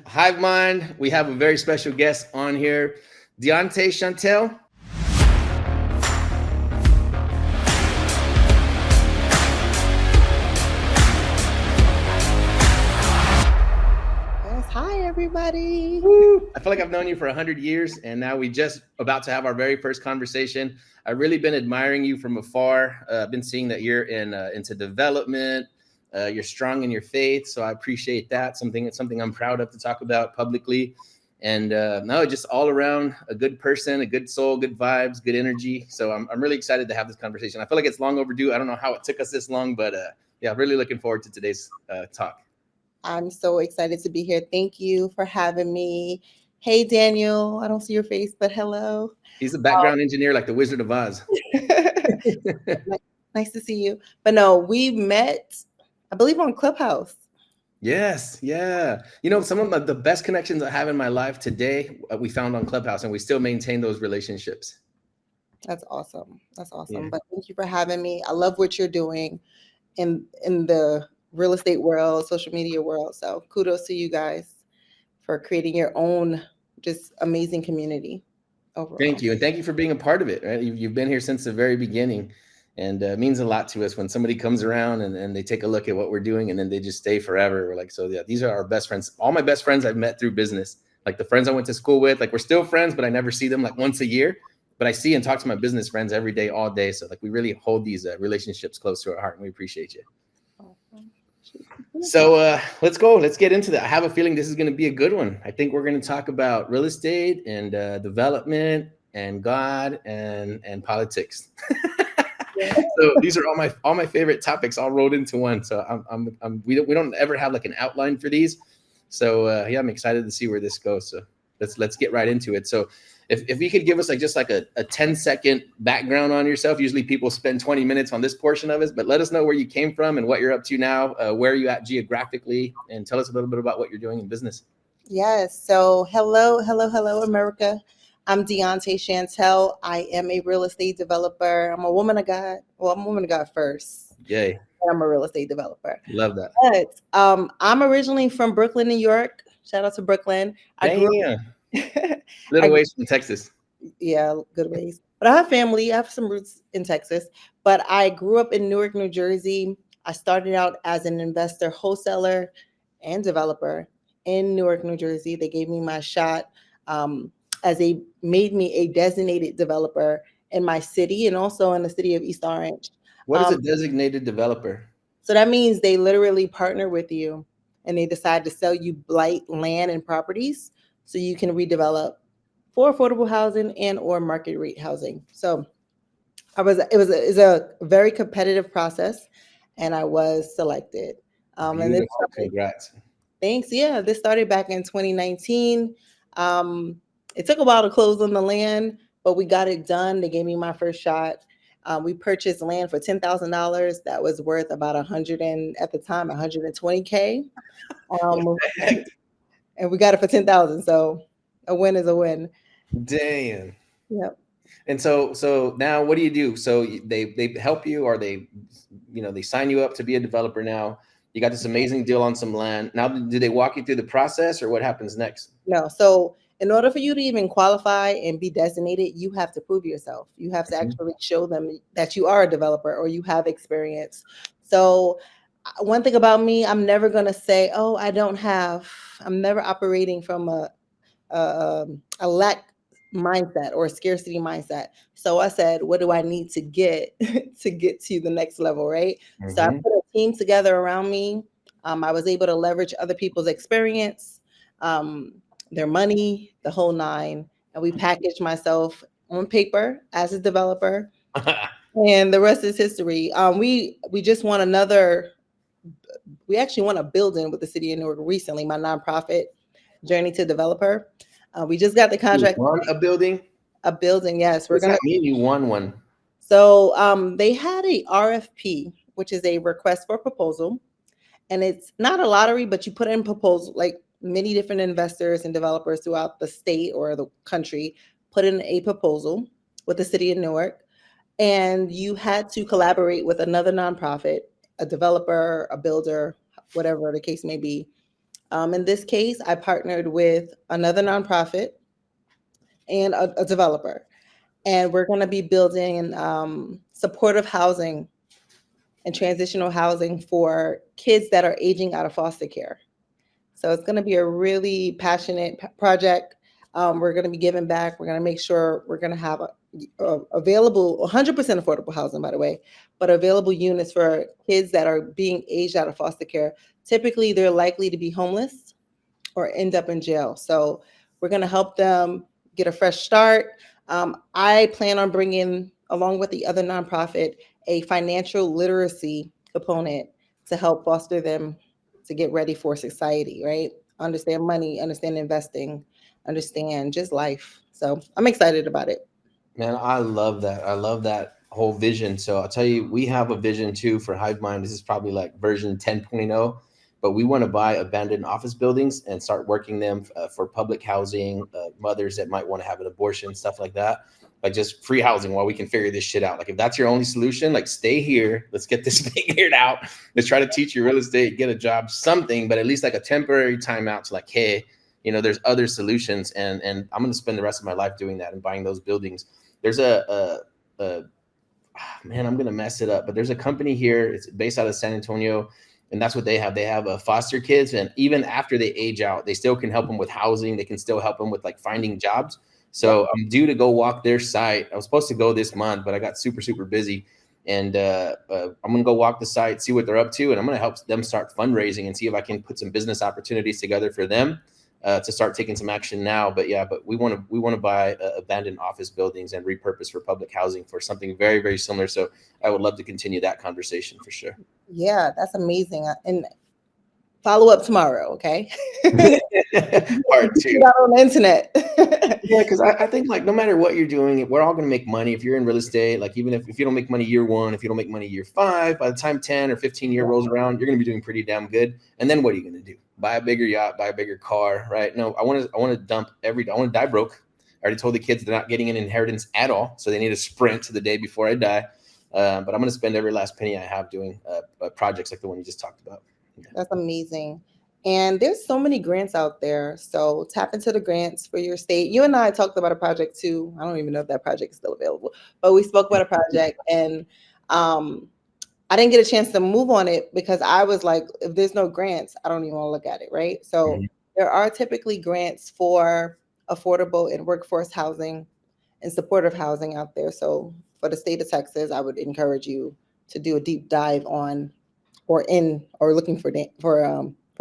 Hive Mind, we have a very special guest on here, Diontay Chantel. Yes, hi everybody. Woo! I feel like I've known you for 100 years, and now we just about to have our very first conversation. I've really been admiring you from afar. I've been seeing that you're into development. You're strong in your faith, so I appreciate that. It's something I'm proud of to talk about publicly. And no, just all around a good person, a good soul, good vibes, good energy. So I'm really excited to have this conversation. I feel like it's long overdue. I don't know how it took us this long, but yeah, really looking forward to today's talk. I'm so excited to be here. Thank you for having me. Hey Daniel, I don't see your face, but hello. He's a background engineer like the Wizard of Oz. Nice to see you. But no, we met, I believe, on Clubhouse. Yes, yeah. You know, some of the best connections I have in my life today, we found on Clubhouse, and we still maintain those relationships. That's awesome. That's awesome. Yeah. But thank you for having me. I love what you're doing in the real estate world, social media world. So kudos to you guys for creating your own just amazing community overall. Thank you. And thank you for being a part of it. Right? You've been here since the very beginning. And it means a lot to us when somebody comes around and they take a look at what we're doing and then they just stay forever. We're like, so yeah, these are our best friends. All my best friends I've met through business, like the friends I went to school with, like we're still friends, but I never see them like once a year. But I see and talk to my business friends every day, all day. So like we really hold these relationships close to our heart, and we appreciate you. So let's go. Let's get into that. I have a feeling this is going to be a good one. I think we're going to talk about real estate and development and God and politics. So these are all my favorite topics all rolled into one. So we don't ever have like an outline for these. So yeah, I'm excited to see where this goes. So let's get right into it. So if you could give us like just like a 10-second background on yourself. Usually people spend 20 minutes on this portion of it, but let us know where you came from and what you're up to now, where are you at geographically, and tell us a little bit about what you're doing in business. Yes. So hello, America. I'm Diontay Chantel. I am a real estate developer. I'm a woman of God. Well, I'm a woman of God first. Yay. I'm a real estate developer. Love that. But I'm originally from Brooklyn, New York. Shout out to Brooklyn. Little ways from Texas. Yeah, good ways. But I have family. I have some roots in Texas. But I grew up in Newark, New Jersey. I started out as an investor, wholesaler, and developer in Newark, New Jersey. They gave me my shot as they made me a designated developer in my city and also in the city of East Orange. What is a designated developer? So that means they literally partner with you and they decide to sell you blight land and properties so you can redevelop for affordable housing and or market rate housing. So it was a very competitive process, and I was selected. And congrats. Thanks. Yeah, this started back in 2019. It took a while to close on the land, but we got it done. They gave me my first shot. We purchased land for $10,000. That was worth about $120K. And we got it for $10,000. So a win is a win. Damn. Yep. And so now what do you do? So they help you, or they sign you up to be a developer now. You got this amazing deal on some land. Now, do they walk you through the process, or what happens next? No. So in order for you to even qualify and be designated, you have to prove yourself. You have to actually show them that you are a developer or you have experience. So one thing about me, I'm never going to say, oh, I'm never operating from a lack mindset or a scarcity mindset. So I said, what do I need to get to the next level, right? Mm-hmm. So I put a team together around me. I was able to leverage other people's experience, their money, the whole nine. And we packaged myself on paper as a developer. And the rest is history. We just won we actually won a building with the city of Newark recently, my nonprofit, Journey to Developer. We just got the contract. You won a building? A building, yes. What does that mean you won one? So they had a RFP, which is a request for proposal. And it's not a lottery, but you put in proposal, like many different investors and developers throughout the state or the country put in a proposal with the city of Newark. And you had to collaborate with another nonprofit, a developer, a builder, whatever the case may be. In this case, I partnered with another nonprofit and a developer, and we're going to be building supportive housing and transitional housing for kids that are aging out of foster care. So it's going to be a really passionate project. We're going to be giving back. We're going to make sure we're going to have available 100% affordable housing, by the way, but available units for kids that are being aged out of foster care. Typically, they're likely to be homeless or end up in jail. So we're going to help them get a fresh start. I plan on bringing, along with the other nonprofit, a financial literacy component to help foster them to get ready for society, right? Understand money, understand investing, understand just life. So I'm excited about it. Man, I love that. I love that whole vision. So I'll tell you, we have a vision too for Hive Mind. This is probably like version 10.0, but we want to buy abandoned office buildings and start working them for public housing, mothers that might want to have an abortion, stuff like that. Like just free housing while we can figure this shit out. Like if that's your only solution, like stay here. Let's get this figured out. Let's try to teach you real estate, get a job, something, but at least like a temporary timeout to like, hey, there's other solutions. And I'm going to spend the rest of my life doing that and buying those buildings. There's man, I'm gonna mess it up, but there's a company here. It's based out of San Antonio, and that's what they have. They have foster kids, and even after they age out, they still can help them with housing. They can still help them with like finding jobs. So I'm due to go walk their site. I was supposed to go this month, but I got super busy. And I'm gonna go walk the site, see what they're up to, and I'm gonna help them start fundraising and see if I can put some business opportunities together for them. To start taking some action now. But we want to buy abandoned office buildings and repurpose for public housing for something very similar. So I would love to continue that conversation for sure. Yeah, that's amazing. And follow up tomorrow, okay? Part two. On the internet. Yeah, because I think like no matter what you're doing, we're all going to make money. If you're in real estate, like even if you don't make money year one, if you don't make money year 5, by the time 10 or 15 year rolls around, you're going to be doing pretty damn good. And then what are you going to do? Buy a bigger yacht, buy a bigger car, right? No, I want to dump I want to die broke. I already told the kids they're not getting an inheritance at all, so they need to sprint to the day before I die. But I'm going to spend every last penny I have doing projects like the one you just talked about. Yeah. That's amazing. And there's so many grants out there. So tap into the grants for your state. You and I talked about a project too. I don't even know if that project is still available, but we spoke about a project, and I didn't get a chance to move on it because I was like, if there's no grants, I don't even want to look at it, right? So there are typically grants for affordable and workforce housing and supportive housing out there. So for the state of Texas, I would encourage you to do a deep dive on or looking for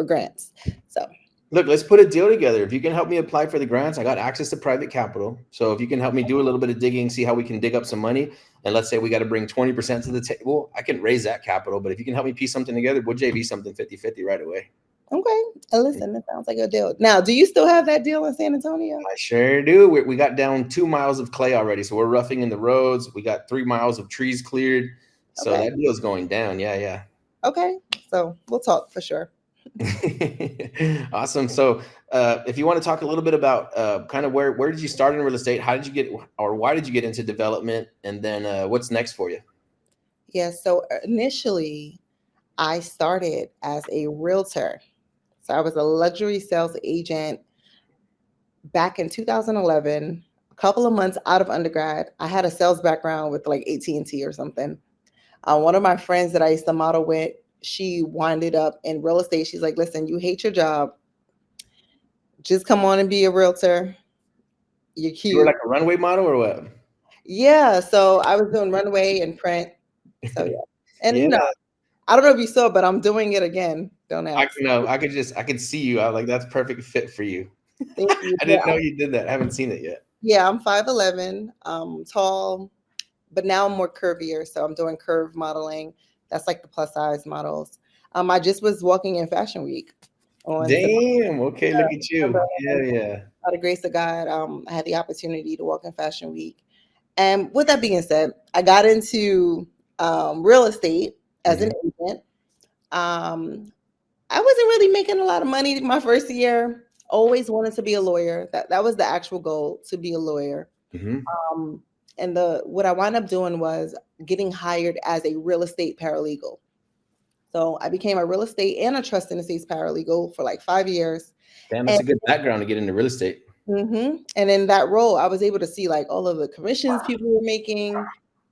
grants. So look, let's put a deal together. If you can help me apply for the grants, I got access to private capital. So if you can help me do a little bit of digging, see how we can dig up some money, and let's say we got to bring 20% to the table, I can raise that capital. But if you can help me piece something together, we'll JV something 50-50 right away. Okay. Listen, that sounds like a deal. Now, do you still have that deal in San Antonio? I sure do. We got down 2 miles of clay already. So we're roughing in the roads. We got 3 miles of trees cleared. So that deal's going down. Yeah. Okay. So we'll talk for sure. Awesome. So if you want to talk a little bit about kind of where did you start in real estate? How did you get, or why did you get into development? And then what's next for you? Yeah. So initially I started as a realtor. So I was a luxury sales agent back in 2011, a couple of months out of undergrad. I had a sales background with like AT&T or something. One of my friends that I used to model with, she winded up in real estate. She's like, listen, you hate your job. Just come on and be a realtor. You're cute. You were like a runway model or what? Yeah. So I was doing runway and print. So yeah. And I don't know if you saw, but I'm doing it again. Don't ask. I could see you. I like, that's perfect fit for you. Thank you. I didn't know you did that. I haven't seen it yet. Yeah, I'm 5'11", tall, but now I'm more curvier. So I'm doing curve modeling. That's like the plus size models. I just was walking in Fashion Week. Damn. Okay, look at you. Yeah. By the grace of God, I had the opportunity to walk in Fashion Week. And with that being said, I got into real estate as an agent. I wasn't really making a lot of money my first year. Always wanted to be a lawyer. That was the actual goal, to be a lawyer. And what I wound up doing was getting hired as a real estate paralegal. So I became a real estate and a trust and estates paralegal for like 5 years. Damn, And that's a good background to get into real estate. and in that role, I was able to see like all of the commissions people were making,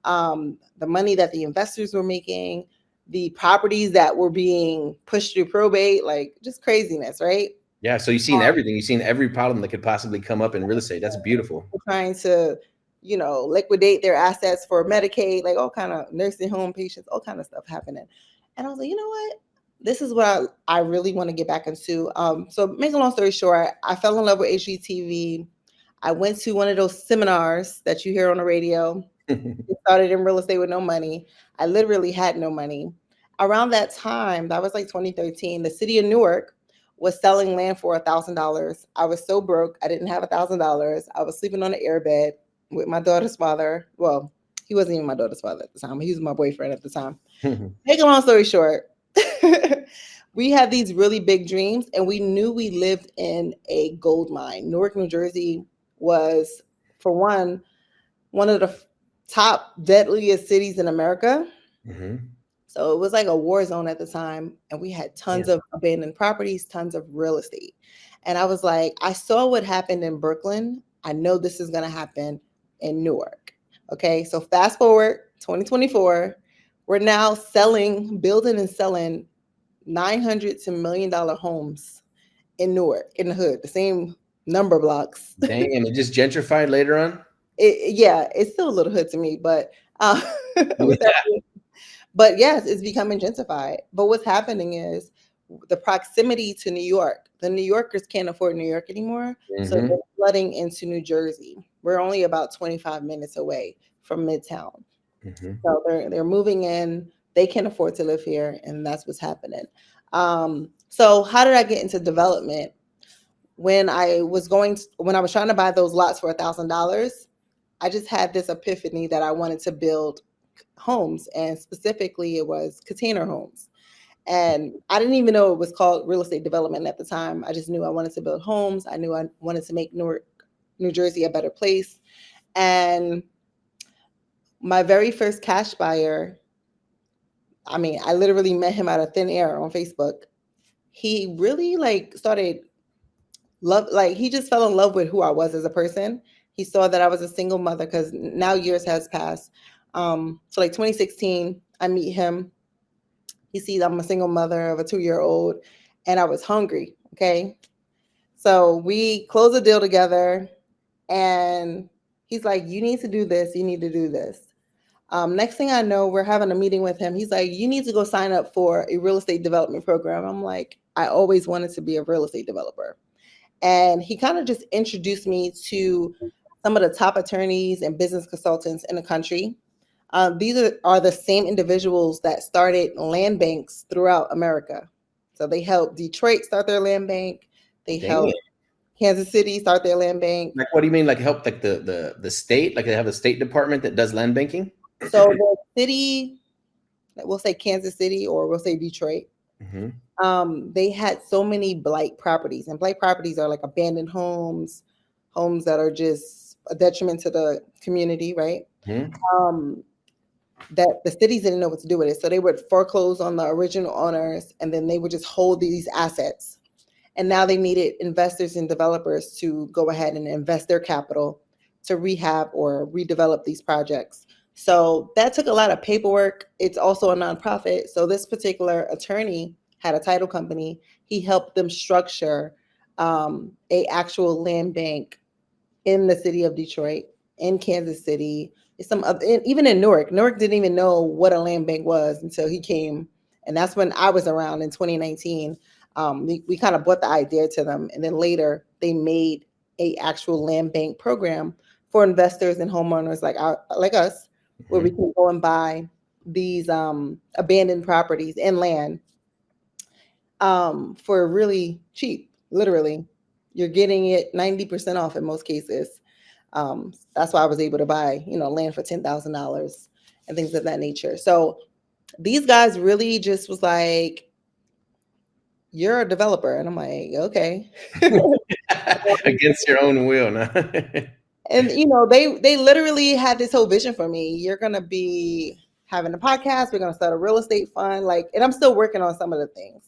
the money that the investors were making, the properties that were being pushed through probate, like just craziness, right? Yeah, so you've seen everything. You've seen every problem that could possibly come up in real estate. That's beautiful. Trying to, liquidate their assets for Medicaid, like all kind of nursing home patients, all kind of stuff happening. And I was like, you know what? This is what I really want to get back into. So make a long story short, I fell in love with HGTV. I went to one of those seminars that you hear on the radio. Started in real estate with no money. I literally had no money. Around that time, that was like 2013, the city of Newark was selling land for $1,000. I was so broke, I didn't have $1,000. I was sleeping on an airbed with my daughter's father. Well, he wasn't even my daughter's father at the time. He was my boyfriend at the time. Make a long story short, we had these really big dreams, and we knew we lived in a gold mine. Newark, New Jersey was, for one of the top deadliest cities in America. So it was like a war zone at the time, and we had tons of abandoned properties, tons of real estate. And I was like, I saw what happened in Brooklyn. I know this is going to happen in Newark. Okay, so fast forward 2024, we're now building and selling $900 to $1 million homes in Newark, in the hood, the same number blocks. Dang, and it just gentrified later on? It's still a little hood to me, but but yes, it's becoming gentrified. But what's happening is the proximity to New York. The New Yorkers can't afford New York anymore, so they're flooding into New Jersey. We're only about 25 minutes away from Midtown. So they're moving in. They can't afford to live here, and that's what's happening. So how did I get into development? When I was trying to buy those lots for $1,000, I just had this epiphany that I wanted to build homes, and specifically it was container homes. And I didn't even know it was called real estate development at the time. I just knew I wanted to build homes. I knew I wanted to make Newark, New Jersey a better place. And my very first cash buyer, I literally met him out of thin air on Facebook. He really he just fell in love with who I was as a person. He saw that I was a single mother, because now years has passed. So like 2016, I meet him. He sees I'm a single mother of a 2-year-old, and I was hungry. Okay. So we close a deal together, and he's like, you need to do this. You need to do this. Next thing I know, we're having a meeting with him. He's like, you need to go sign up for a real estate development program. I'm like, I always wanted to be a real estate developer. And he kind of just introduced me to some of the top attorneys and business consultants in the country. These are the same individuals that started land banks throughout America. So they helped Detroit start their land bank. They helped Kansas City start their land bank. Like, what do you mean? Like help like the state? Like they have a state department that does land banking? So the city, we'll say Kansas City, or we'll say Detroit. They had so many blight properties, and blight properties are like abandoned homes that are just a detriment to the community, right? That the cities didn't know what to do with it. So they would foreclose on the original owners, and then they would just hold these assets. And now they needed investors and developers to go ahead and invest their capital to rehab or redevelop these projects. So that took a lot of paperwork. It's also a nonprofit. So this particular attorney had a title company. He helped them structure a actual land bank in the city of Detroit, in Kansas City, even in Newark. Newark didn't even know what a land bank was until he came. And that's when I was around in 2019. We kind of brought the idea to them. And then later they made a actual land bank program for investors and homeowners like us, where we can go and buy these abandoned properties and land for really cheap. Literally, you're getting it 90% off in most cases. That's why I was able to buy, land for $10,000 and things of that nature. So these guys really just was like, you're a developer. And I'm like, okay. Against your own will. No? And, they literally had this whole vision for me. You're going to be having a podcast. We're going to start a real estate fund. Like, and I'm still working on some of the things.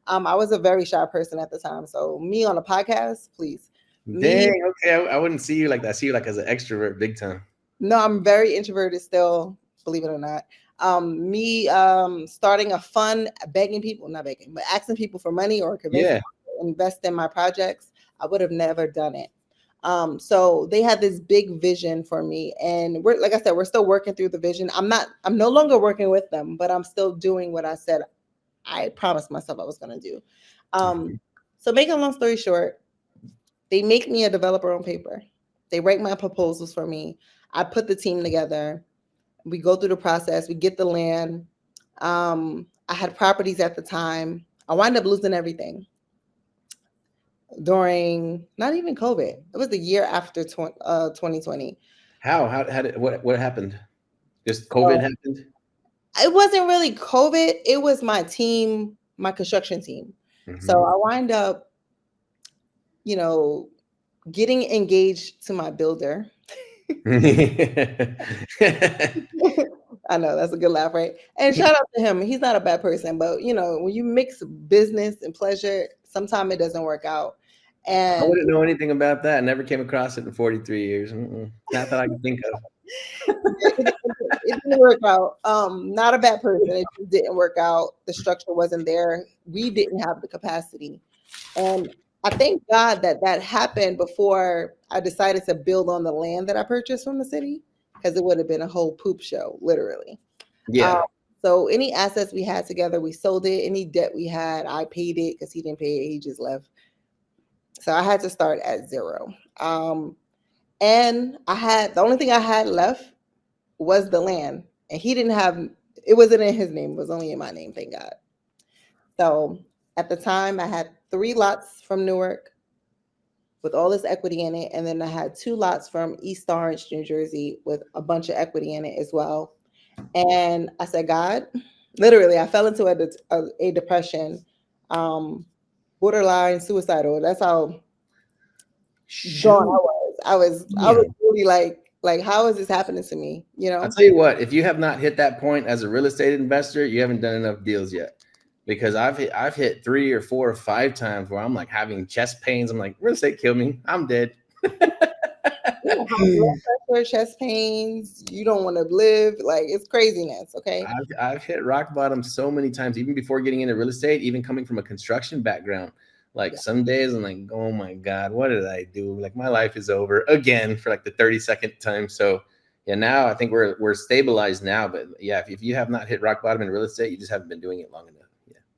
I was a very shy person at the time. So me on a podcast, please. Dang, okay. I wouldn't see you like that. I see you like as an extrovert big time. No, I'm very introverted still, believe it or not. Me starting a fund, begging people, not begging, but asking people for money or convincing people to invest in my projects, I would have never done it. So they had this big vision for me, and we're, like I said, we're still working through the vision. I'm no longer working with them, but I'm still doing what I said I promised myself I was going to do. So making a long story short, they make me a developer on paper. They write my proposals for me. I put the team together. We go through the process. We get the land. I had properties at the time. I wound up losing everything during not even COVID. It was the year after 2020. How did what happened? Just COVID happened? It wasn't really COVID. It was my team, my construction team. So I wind up, getting engaged to my builder. I know that's a good laugh, right? And shout out to him. He's not a bad person, but when you mix business and pleasure, sometimes it doesn't work out. And I wouldn't know anything about that. I never came across it in 43 years. Not that I can think of. it didn't work out. Not a bad person. It just didn't work out. The structure wasn't there. We didn't have the capacity. And I thank God that happened before I decided to build on the land that I purchased from the city, because it would have been a whole poop show, literally. Yeah. So any assets we had together, we sold it. Any debt we had, I paid it because he didn't pay it. He just left. So I had to start at zero. And the only thing I had left was the land. And it wasn't in his name. It was only in my name, thank God. So at the time, I had 3 lots from Newark with all this equity in it. And then I had 2 lots from East Orange, New Jersey, with a bunch of equity in it as well. And I said, God, literally, I fell into a depression, borderline suicidal. That's how gone I was. I was really like, how is this happening to me? I'll tell you what, if you have not hit that point as a real estate investor, you haven't done enough deals yet. Because I've hit 3 or 4 or 5 times where I'm like having chest pains. I'm like, real estate killed me. I'm dead. Blood pressure, chest pains. You don't want to live. Like, it's craziness. Okay. I've hit rock bottom so many times, even before getting into real estate, even coming from a construction background. Like some days I'm like, oh my God, what did I do? Like my life is over again for like the 32nd time. So yeah, now I think we're stabilized now. But yeah, if you have not hit rock bottom in real estate, you just haven't been doing it long enough.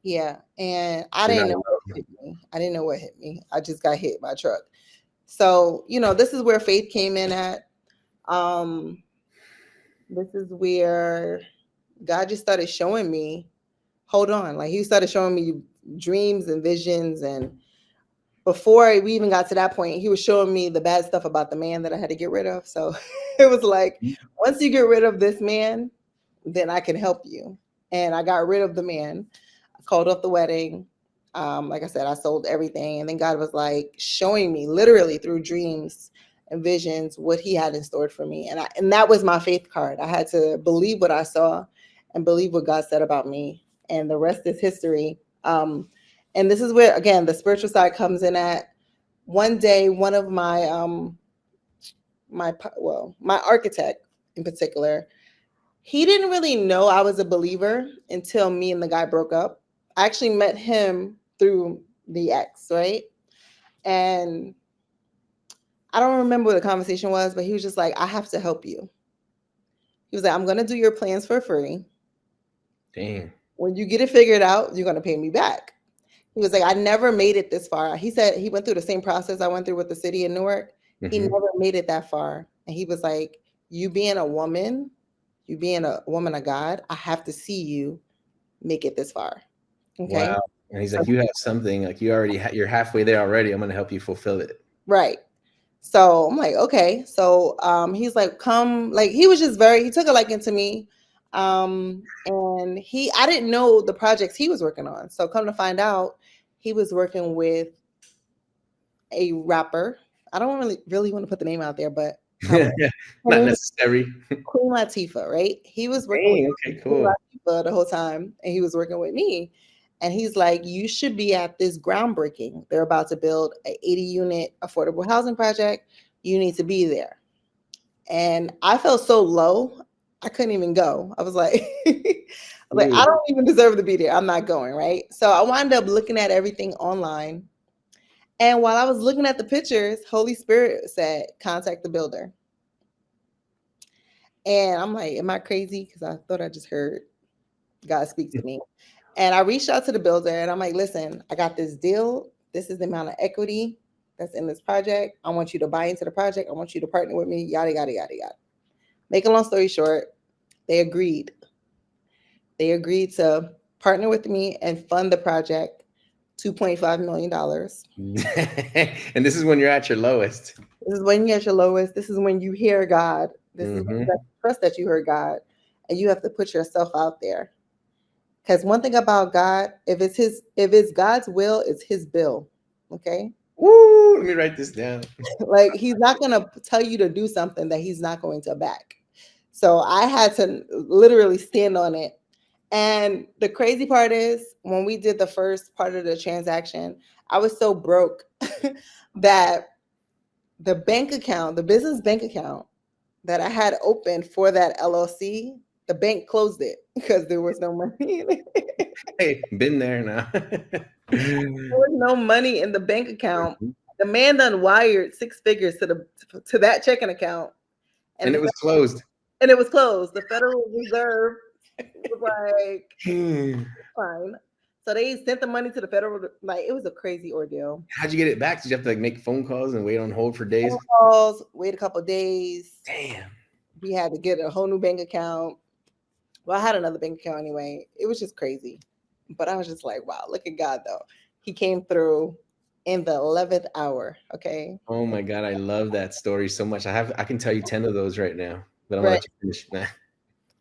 Yeah, and I didn't know what hit me. I didn't know what hit me. I just got hit by a truck. So, this is where faith came in at. This is where God just started showing me, hold on. Like, he started showing me dreams and visions. And before we even got to that point, he was showing me the bad stuff about the man that I had to get rid of. So it was like, once you get rid of this man, then I can help you. And I got rid of the man. Called off the wedding. Like I said, I sold everything. And then God was like showing me literally through dreams and visions what he had in store for me. And that was my faith card. I had to believe what I saw and believe what God said about me. And the rest is history. And this is where, again, the spiritual side comes in at. One day, one of my architect in particular, he didn't really know I was a believer until me and the guy broke up. I actually met him through the ex, right? And I don't remember what the conversation was, but he was just like, I have to help you. He was like, I'm going to do your plans for free. Damn. When you get it figured out, you're going to pay me back. He was like, I never made it this far. He said he went through the same process I went through with the city in Newark. He never made it that far. And he was like, you being a woman of God, I have to see you make it this far. Okay. Wow. And he's like, you have something, like you're halfway there already. I'm going to help you fulfill it. Right. So I'm like, okay. So he's like, come, like, he was just he took a liking to me. And I didn't know the projects he was working on. So come to find out, he was working with a rapper. I don't really want to put the name out there, but Not necessary. Queen Latifah, right? He was working with Dang, okay, Queen cool. Latifah the whole time, and he was working with me. And he's like, you should be at this groundbreaking. They're about to build an 80-unit affordable housing project. You need to be there. And I felt so low, I couldn't even go. I was like, I don't even deserve to be there. I'm not going, right? So I wound up looking at everything online. And while I was looking at the pictures, Holy Spirit said, contact the builder. And I'm like, am I crazy? Because I thought I just heard God speak to me. And I reached out to the builder and I'm like, listen, I got this deal. This is the amount of equity that's in this project. I want you to buy into the project. I want you to partner with me, yada, yada, yada, yada. Make a long story short, they agreed. They agreed to partner with me and fund the project, $2.5 million. And this is when you're at your lowest. This is when you're at your lowest. This is when you hear God. This is when you trust that you heard God. And you have to put yourself out there. Because one thing about God, if it's God's will, it's his bill. Okay. Woo! Let me write this down. Like he's not gonna tell you to do something that he's not going to back. So I had to literally stand on it. And the crazy part is when we did the first part of the transaction, I was so broke that the bank account, the business bank account that I had opened for that LLC, the bank closed it because there was no money in it. Hey, been there now. There was no money in the bank account. The man done wired 6 figures to that checking account. And it was closed. And it was closed. The Federal Reserve was like, fine. So they sent the money to the federal, like it was a crazy ordeal. How'd you get it back? Did you have to like make phone calls and wait on hold for days? Phone calls, wait a couple of days. Damn. We had to get a whole new bank account. Well, I had another bank account anyway. It was just crazy. But I was just like, wow, look at God though. He came through in the 11th hour. Okay. Oh my God. I love that story so much. I can tell you 10 of those right now, but I'm gonna let you finish.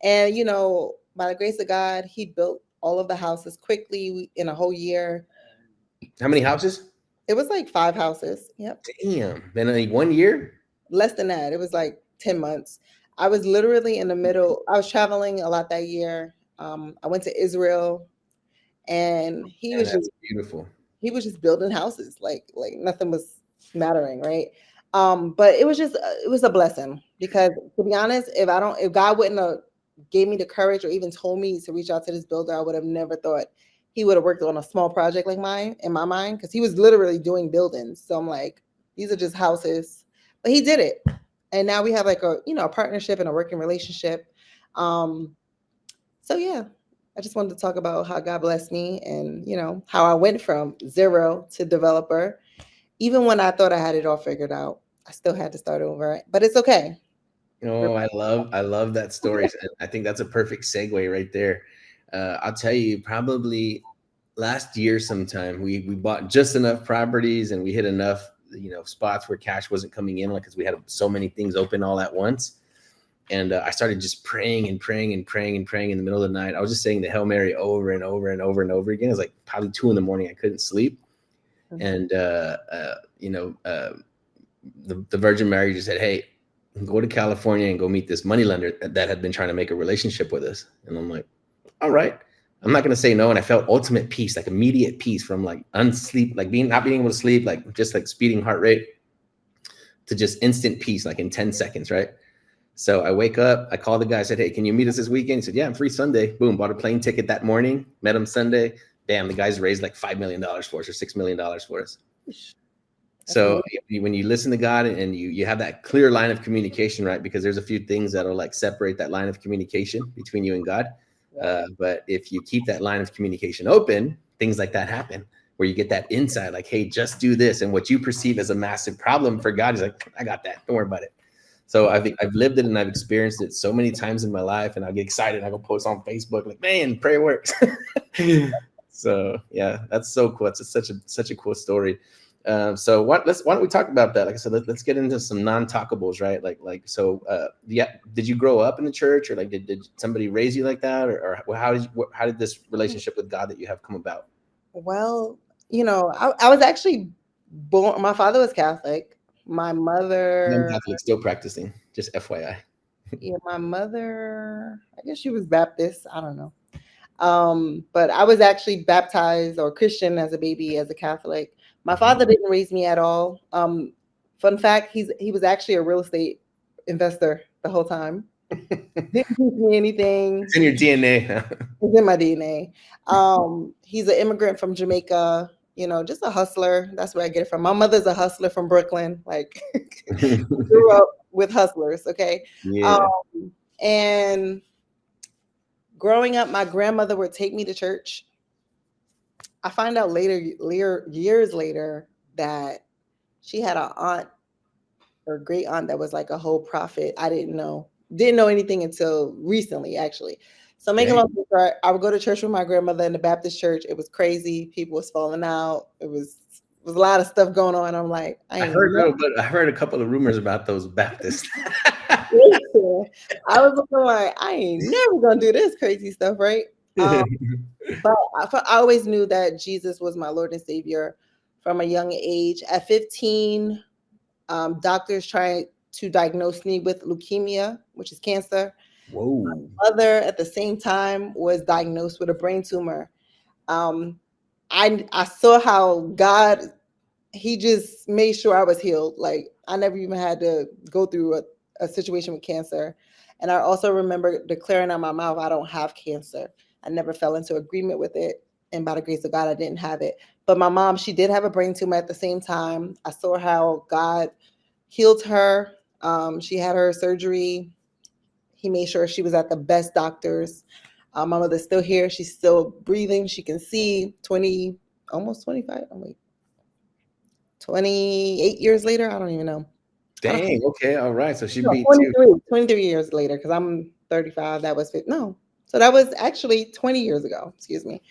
And you know, by the grace of God, he built all of the houses quickly in a whole year. How many houses? It was like 5 houses. Yep. Damn. Then only 1 year? Less than that. It was like 10 months. I was literally in the middle. I was traveling a lot that year. I went to Israel, and he was just beautiful. He was just building houses, like nothing was mattering, right? But it was a blessing because, to be honest, if God wouldn't have gave me the courage or even told me to reach out to this builder, I would have never thought he would have worked on a small project like mine in my mind, because he was literally doing buildings. So I'm like, these are just houses, but he did it. And now we have like a partnership and a working relationship. So yeah, I just wanted to talk about how God blessed me and, how I went from 0 to developer. Even when I thought I had it all figured out, I still had to start over, but it's okay. Oh, I love that story. I think that's a perfect segue right there. I'll tell you, probably last year sometime, we bought just enough properties and we hit enough, spots where cash wasn't coming in, because we had so many things open all at once. And I started just praying and praying and praying and praying in the middle of the night. I was just saying the Hail Mary over and over and over and over again. It was like probably 2 a.m. I couldn't sleep. And, the Virgin Mary just said, hey, go to California and go meet this money lender that had been trying to make a relationship with us. And I'm like, all right, I'm not going to say no. And I felt ultimate peace, like immediate peace from like unsleep, like not being able to sleep, like just like speeding heart rate, to just instant peace, like in 10 seconds. Right. So I wake up, I call the guy, I said, hey, can you meet us this weekend? He said, yeah, I'm free Sunday. Boom, bought a plane ticket that morning, met him Sunday. Bam, the guy's raised like $5 million for us or $6 million for us. So when you listen to God and you have that clear line of communication, right? Because there's a few things that'll like separate that line of communication between you and God. But if you keep that line of communication open, things like that happen, where you get that insight, like, hey, just do this. And what you perceive as a massive problem for God is like, I got that. Don't worry about it. So I've lived it and I've experienced it so many times in my life, and I get excited. I go post on Facebook like, man, prayer works. So yeah, that's so cool. It's such a cool story. So why don't we talk about that? Like I said, let's get into some non-talkables, right? Did you grow up in the church, or like did somebody raise you like that, or how did this relationship with God that you have come about? Well, I was actually born. My father was Catholic, My I'm mother, Catholic, still practicing. Just FYI. yeah, my mother, I guess she was Baptist. I don't know. But I was actually baptized or Christian as a baby, as a Catholic. My father didn't raise me at all. Fun fact, he was actually a real estate investor the whole time. Didn't teach me anything. It's in your DNA. It's in my DNA. He's an immigrant from Jamaica, just a hustler. That's where I get it from. My mother's a hustler from Brooklyn. Like grew up with hustlers, okay? Yeah. And growing up, my grandmother would take me to church. I find out years later, that she had an aunt or great aunt that was like a whole prophet. I didn't know anything until recently, actually. So make a long story short, I would go to church with my grandmother in the Baptist church. It was crazy. People was falling out. It was a lot of stuff going on. I'm like, I heard a couple of rumors about those Baptists. I was looking like, I ain't never gonna do this crazy stuff, right? But I always knew that Jesus was my Lord and Savior from a young age. At 15, doctors tried to diagnose me with leukemia, which is cancer. Whoa. My mother, at the same time, was diagnosed with a brain tumor. I saw how God, he just made sure I was healed. Like, I never even had to go through a situation with cancer. And I also remember declaring out my mouth, I don't have cancer. I never fell into agreement with it. And by the grace of God, I didn't have it. But my mom, she did have a brain tumor at the same time. I saw how God healed her. She had her surgery. He made sure she was at the best doctors. My mother's still here. She's still breathing. She can see 20, almost 25. I'm like 28 years later. I don't even know. Dang. Okay. All right. So she No, beat you. 23 years later, because I'm 35. That was no. So that was actually 20 years ago. Excuse me.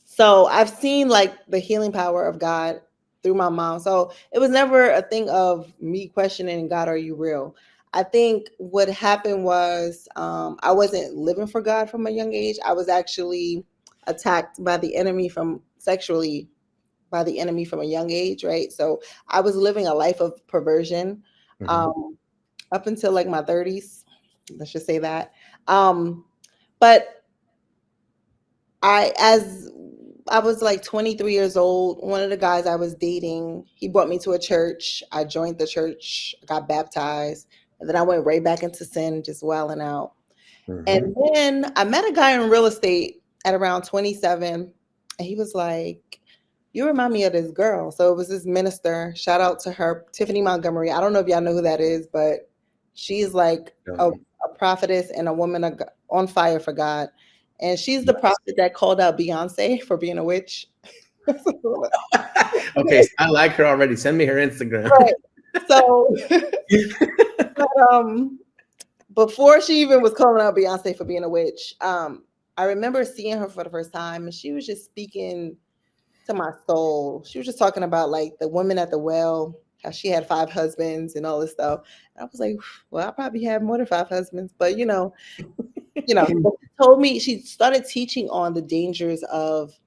So I've seen like the healing power of God through my mom. So it was never a thing of me questioning God, are you real? I think what happened was I wasn't living for God from a young age. I was actually attacked by the enemy from sexually by the enemy from a young age, right? So I was living a life of perversion up until like my 30s. Let's just say that. But as I was like 23 years old, one of the guys I was dating, he brought me to a church. I joined the church, got baptized, and then I went right back into sin, just wilding out. And then I met a guy in real estate at around 27, and he was like, you remind me of this girl. So it was this minister. Shout out to her, Tiffany Montgomery. I don't know if y'all know who that is, but she's like a prophetess and a woman on fire for God. And she's the prophet that called out Beyonce for being a witch. Okay, I like her already. Send me her Instagram. Right. So, but, before she even was calling out Beyonce for being a witch, I remember seeing her for the first time, and she was just speaking to my soul. She was just talking about like the woman at the well, how she had 5 husbands and all this stuff. And I was like, well, I probably have more than 5 husbands, but told me, she started teaching on the dangers of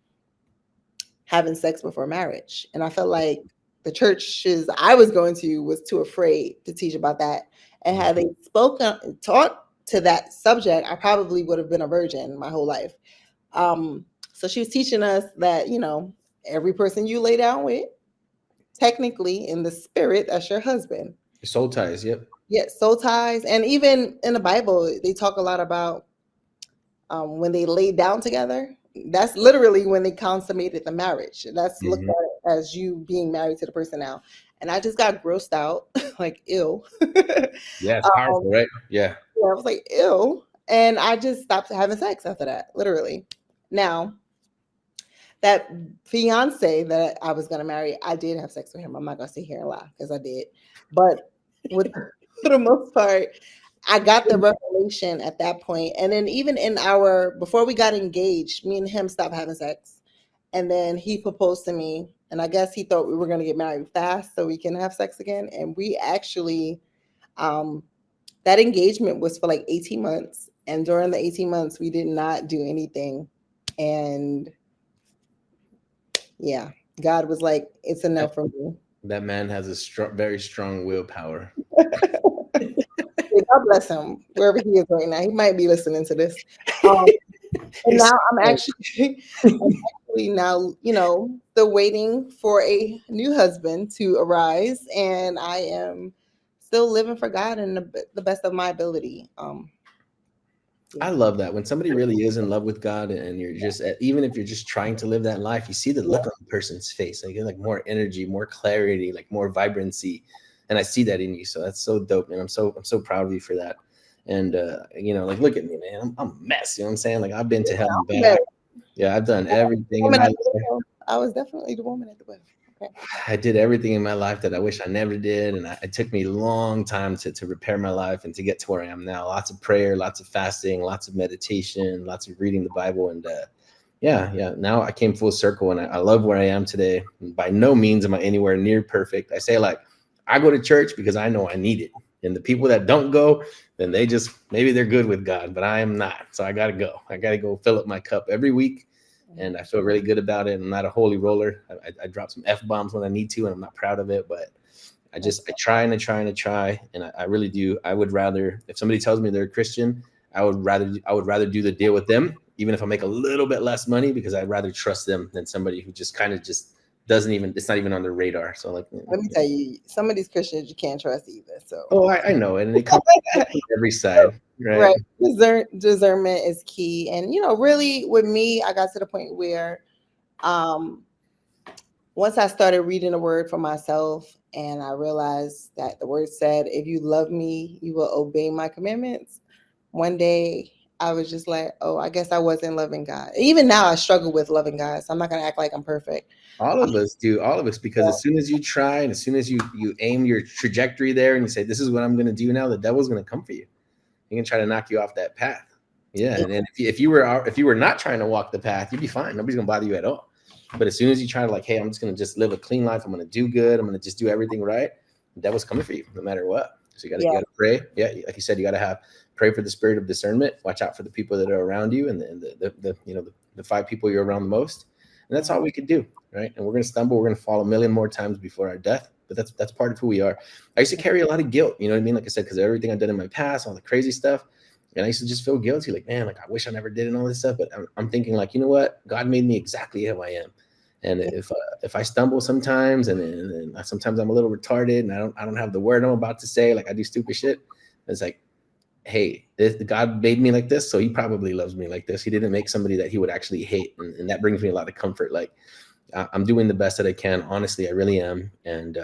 having sex before marriage. And I felt like the churches I was going to was too afraid to teach about that. And had they taught to that subject, I probably would have been a virgin my whole life. So she was teaching us that, every person you lay down with, technically in the spirit, that's your husband. Soul ties, yep. Yeah, soul ties. And even in the Bible, they talk a lot about when they laid down together. That's literally when they consummated the marriage. That's looked at as you being married to the person now. And I just got grossed out, like, ew. Yeah, it's powerful, right? Yeah. I was like, ew. And I just stopped having sex after that, literally. Now, that fiance that I was going to marry, I did have sex with him. I'm not going to sit here and lie, because I did. But for the most part, I got the revelation at that point. And then even before we got engaged, me and him stopped having sex. And then he proposed to me. And I guess he thought we were going to get married fast so we can have sex again. And we actually, that engagement was for like 18 months. And during the 18 months, we did not do anything. And yeah, God was like, it's enough for me. That man has a very strong willpower. God bless him, wherever he is right now. He might be listening to this. Um, and now I'm actually, I'm actually now, still waiting for a new husband to arise, and I am still living for God in the best of my ability. I love that when somebody really is in love with God, and you're just even if you're just trying to live that life, you see the look on the person's face, like like more energy, more clarity, like more vibrancy, and I see that in you. So that's so dope, man. I'm so proud of you for that. And like look at me, man. I'm a mess. You know what I'm saying? Like I've been to hell and back. Yeah, I've done everything in my life. I was definitely the woman at the well. Okay. I did everything in my life that I wish I never did. And it took me a long time to repair my life and to get to where I am now. Lots of prayer, lots of fasting, lots of meditation, lots of reading the Bible. And yeah. Now I came full circle, and I love where I am today. By no means am I anywhere near perfect. I say, like, I go to church because I know I need it. And the people that don't go, then maybe they're good with God, but I am not. So I got to go. I got to go fill up my cup every week. And I feel really good about it. I'm not a holy roller. I drop some F-bombs when I need to, and I'm not proud of it, but I try and I try and I try. And I really do. I would rather, if somebody tells me they're a Christian, I would rather do the deal with them, even if I make a little bit less money, because I'd rather trust them than somebody who just kind of just doesn't even, it's not even on their radar. So like, let me tell you, some of these Christians you can't trust either. So I know. And it comes from every side. Right. Discernment is key. And really with me, I got to the point where once I started reading the word for myself, and I realized that the word said, if you love me, you will obey my commandments. One day I was just like, oh, I guess I wasn't loving God. Even now I struggle with loving God. So I'm not going to act like I'm perfect. All of us do, because as soon as you try, and as soon as you aim your trajectory there and you say, this is what I'm going to do now, the devil's going to come for you. He can try to knock you off that path. Yeah. And if you were not trying to walk the path, you'd be fine. Nobody's going to bother you at all. But as soon as you try to like, hey, I'm just going to just live a clean life. I'm going to do good. I'm going to just do everything right. The devil's coming for you no matter what. So you got to pray. Yeah. Like you said, you got to pray for the spirit of discernment. Watch out for the people that are around you, and the 5 people you're around the most. And that's all we could do. Right. And we're going to stumble. We're going to fall a million more times before our death. But that's part of who we are. I used to carry a lot of guilt. You know what I mean? Like I said, because everything I've done in my past, all the crazy stuff. And I used to just feel guilty. Like, man, like I wish I never did and all this stuff. But I'm thinking like, you know what? God made me exactly how I am. And if I stumble sometimes, and sometimes I'm a little retarded, and I don't have the word I'm about to say, like I do stupid shit. It's like, hey, God made me like this, so he probably loves me like this. He didn't make somebody that he would actually hate. And that brings me a lot of comfort. Like I'm doing the best that I can. Honestly, I really am. And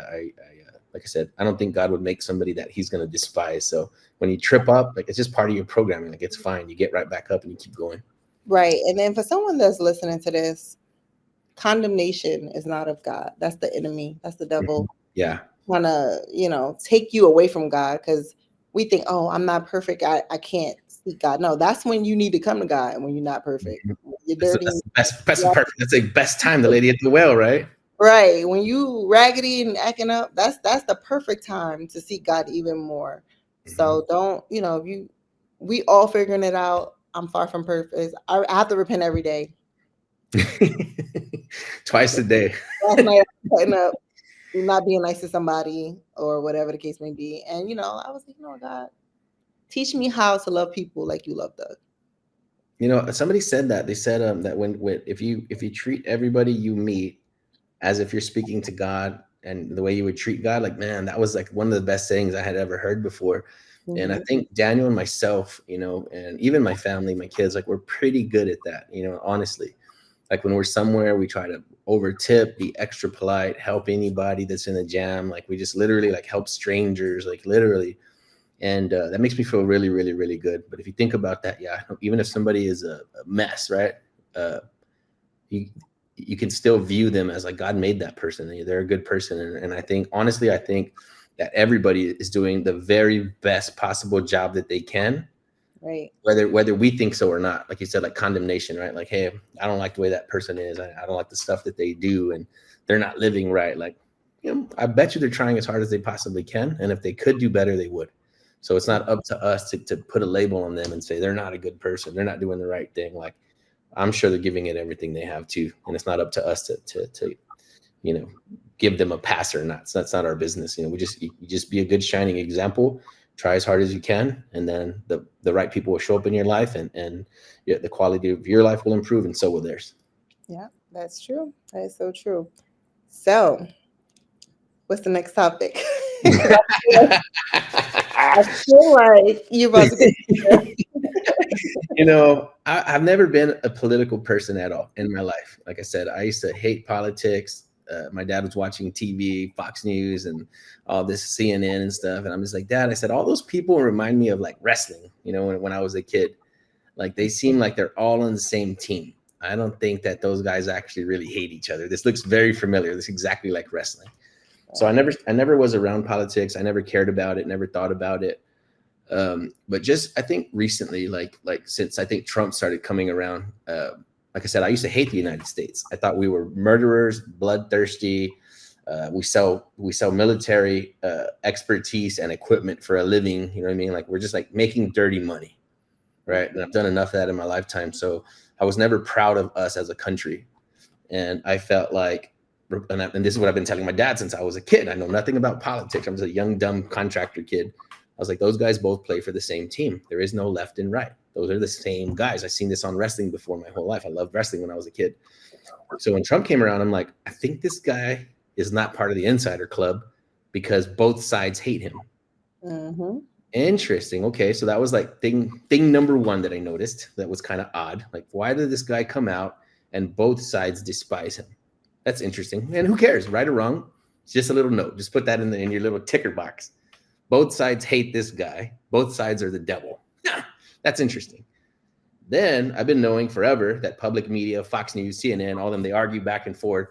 like I said, I don't think God would make somebody that he's going to despise. So when you trip up, like it's just part of your programming. Like it's fine. You get right back up and you keep going. Right. And then for someone that's listening to this, condemnation is not of God. That's the enemy. That's the devil. Yeah. Want to, take you away from God, because we think, oh, I'm not perfect. I can't seek God. No, that's when you need to come to God, when you're not perfect. You're dirty. That's perfect. That's the best time, the lady at the well, right? Right. When you raggedy and acting up, that's the perfect time to seek God even more. So don't, we all figuring it out. I'm far from perfect. I have to repent every day. Twice a day. Last night I was cutting up, not being nice to somebody or whatever the case may be. And I was like, God, teach me how to love people like you love Doug. Somebody said that. They said that when if you treat everybody you meet as if you're speaking to God, and the way you would treat God, like, man, that was like one of the best things I had ever heard before. And I think Daniel and myself, and even my family, my kids, like we're pretty good at that, honestly. Like when we're somewhere, we try to over tip, be extra polite, help anybody that's in a jam. Like we just literally like help strangers, like literally. And that makes me feel really, really, really good. But if you think about that, yeah, even if somebody is a mess, right? You can still view them as like God made that person. They're a good person. And I think, honestly, that everybody is doing the very best possible job that they can. Right. Whether we think so or not. Like you said, like condemnation, right? Like, hey, I don't like the way that person is. I don't like the stuff that they do, and they're not living right. Like, I bet you they're trying as hard as they possibly can. And if they could do better, they would. So it's not up to us to put a label on them and say they're not a good person. They're not doing the right thing. Like, I'm sure they're giving it everything they have to. And it's not up to us to give them a pass or not. So that's not our business. You just be a good shining example, try as hard as you can, and then the right people will show up in your life, and the quality of your life will improve, and so will theirs. Yeah, that's true. That is so true. So, what's the next topic? I feel like you're about to I've never been a political person at all in my life. Like I said, I used to hate politics. My dad was watching TV, Fox News, and all this CNN and stuff. And I'm just like, Dad, I said, all those people remind me of like wrestling, when I was a kid. Like they seem like they're all on the same team. I don't think that those guys actually really hate each other. This looks very familiar. This is exactly like wrestling. So I never was around politics. I never cared about it, never thought about it. But just, I think recently, like since I think Trump started coming around, like I said, I used to hate the United States. I thought we were murderers, bloodthirsty. We sell military expertise and equipment for a living. You know what I mean? Like we're just like making dirty money, right? And I've done enough of that in my lifetime. So I was never proud of us as a country. And I felt like, and this is what I've been telling my dad since I was a kid. I know nothing about politics. I'm just a young, dumb contractor kid. I was like, those guys both play for the same team. There is no left and right. Those are the same guys. I've seen this on wrestling before my whole life. I loved wrestling when I was a kid. So when Trump came around, I'm like, I think this guy is not part of the insider club because both sides hate him. Mm-hmm. Interesting. Okay. So that was like thing number one that I noticed that was kind of odd. Like, why did this guy come out and both sides despise him? That's interesting. And who cares, right or wrong? It's just a little note. Just put that in your little ticker box. Both sides hate this guy. Both sides are the devil. That's interesting. Then I've been knowing forever that public media, Fox News, CNN, all of them, they argue back and forth.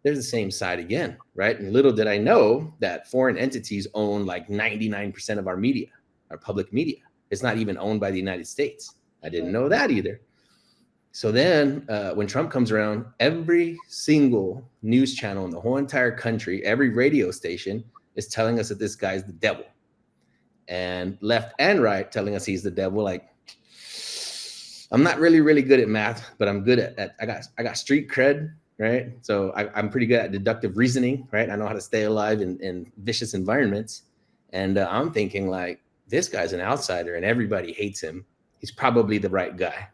They're the same side again, right? And little did I know that foreign entities own like 99% of our media, our public media. It's not even owned by the United States. I didn't know that either. So then when Trump comes around, every single news channel in the whole entire country, every radio station is telling us that this guy's the devil. And left and right telling us he's the devil. Like, I'm not really, really good at math, but I'm good at I got street cred, right? So I'm pretty good at deductive reasoning, right? I know how to stay alive in vicious environments. And I'm thinking like, this guy's an outsider and everybody hates him. He's probably the right guy.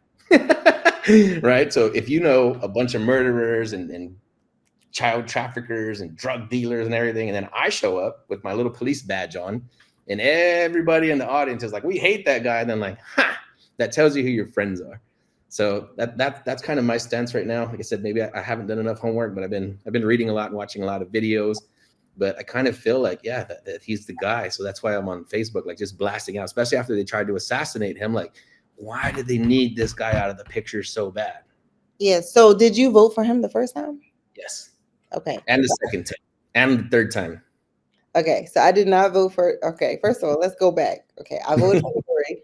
Right? So if you know a bunch of murderers and child traffickers and drug dealers and everything, and then I show up with my little police badge on, and everybody in the audience is like, we hate that guy, and then like, that tells you who your friends are. So that's kind of my stance right now. Like I said, maybe I haven't done enough homework, but I've been reading a lot and watching a lot of videos. But I kind of feel like, yeah, that he's the guy. So that's why I'm on Facebook, like just blasting out, especially after they tried to assassinate him. Like, why did they need this guy out of the picture so bad? Yeah. So did you vote for him the first time? Yes. Okay. And the second time. And the third time. Okay. So I did not vote for. Okay. First of all, let's go back. Okay. I voted for Hillary.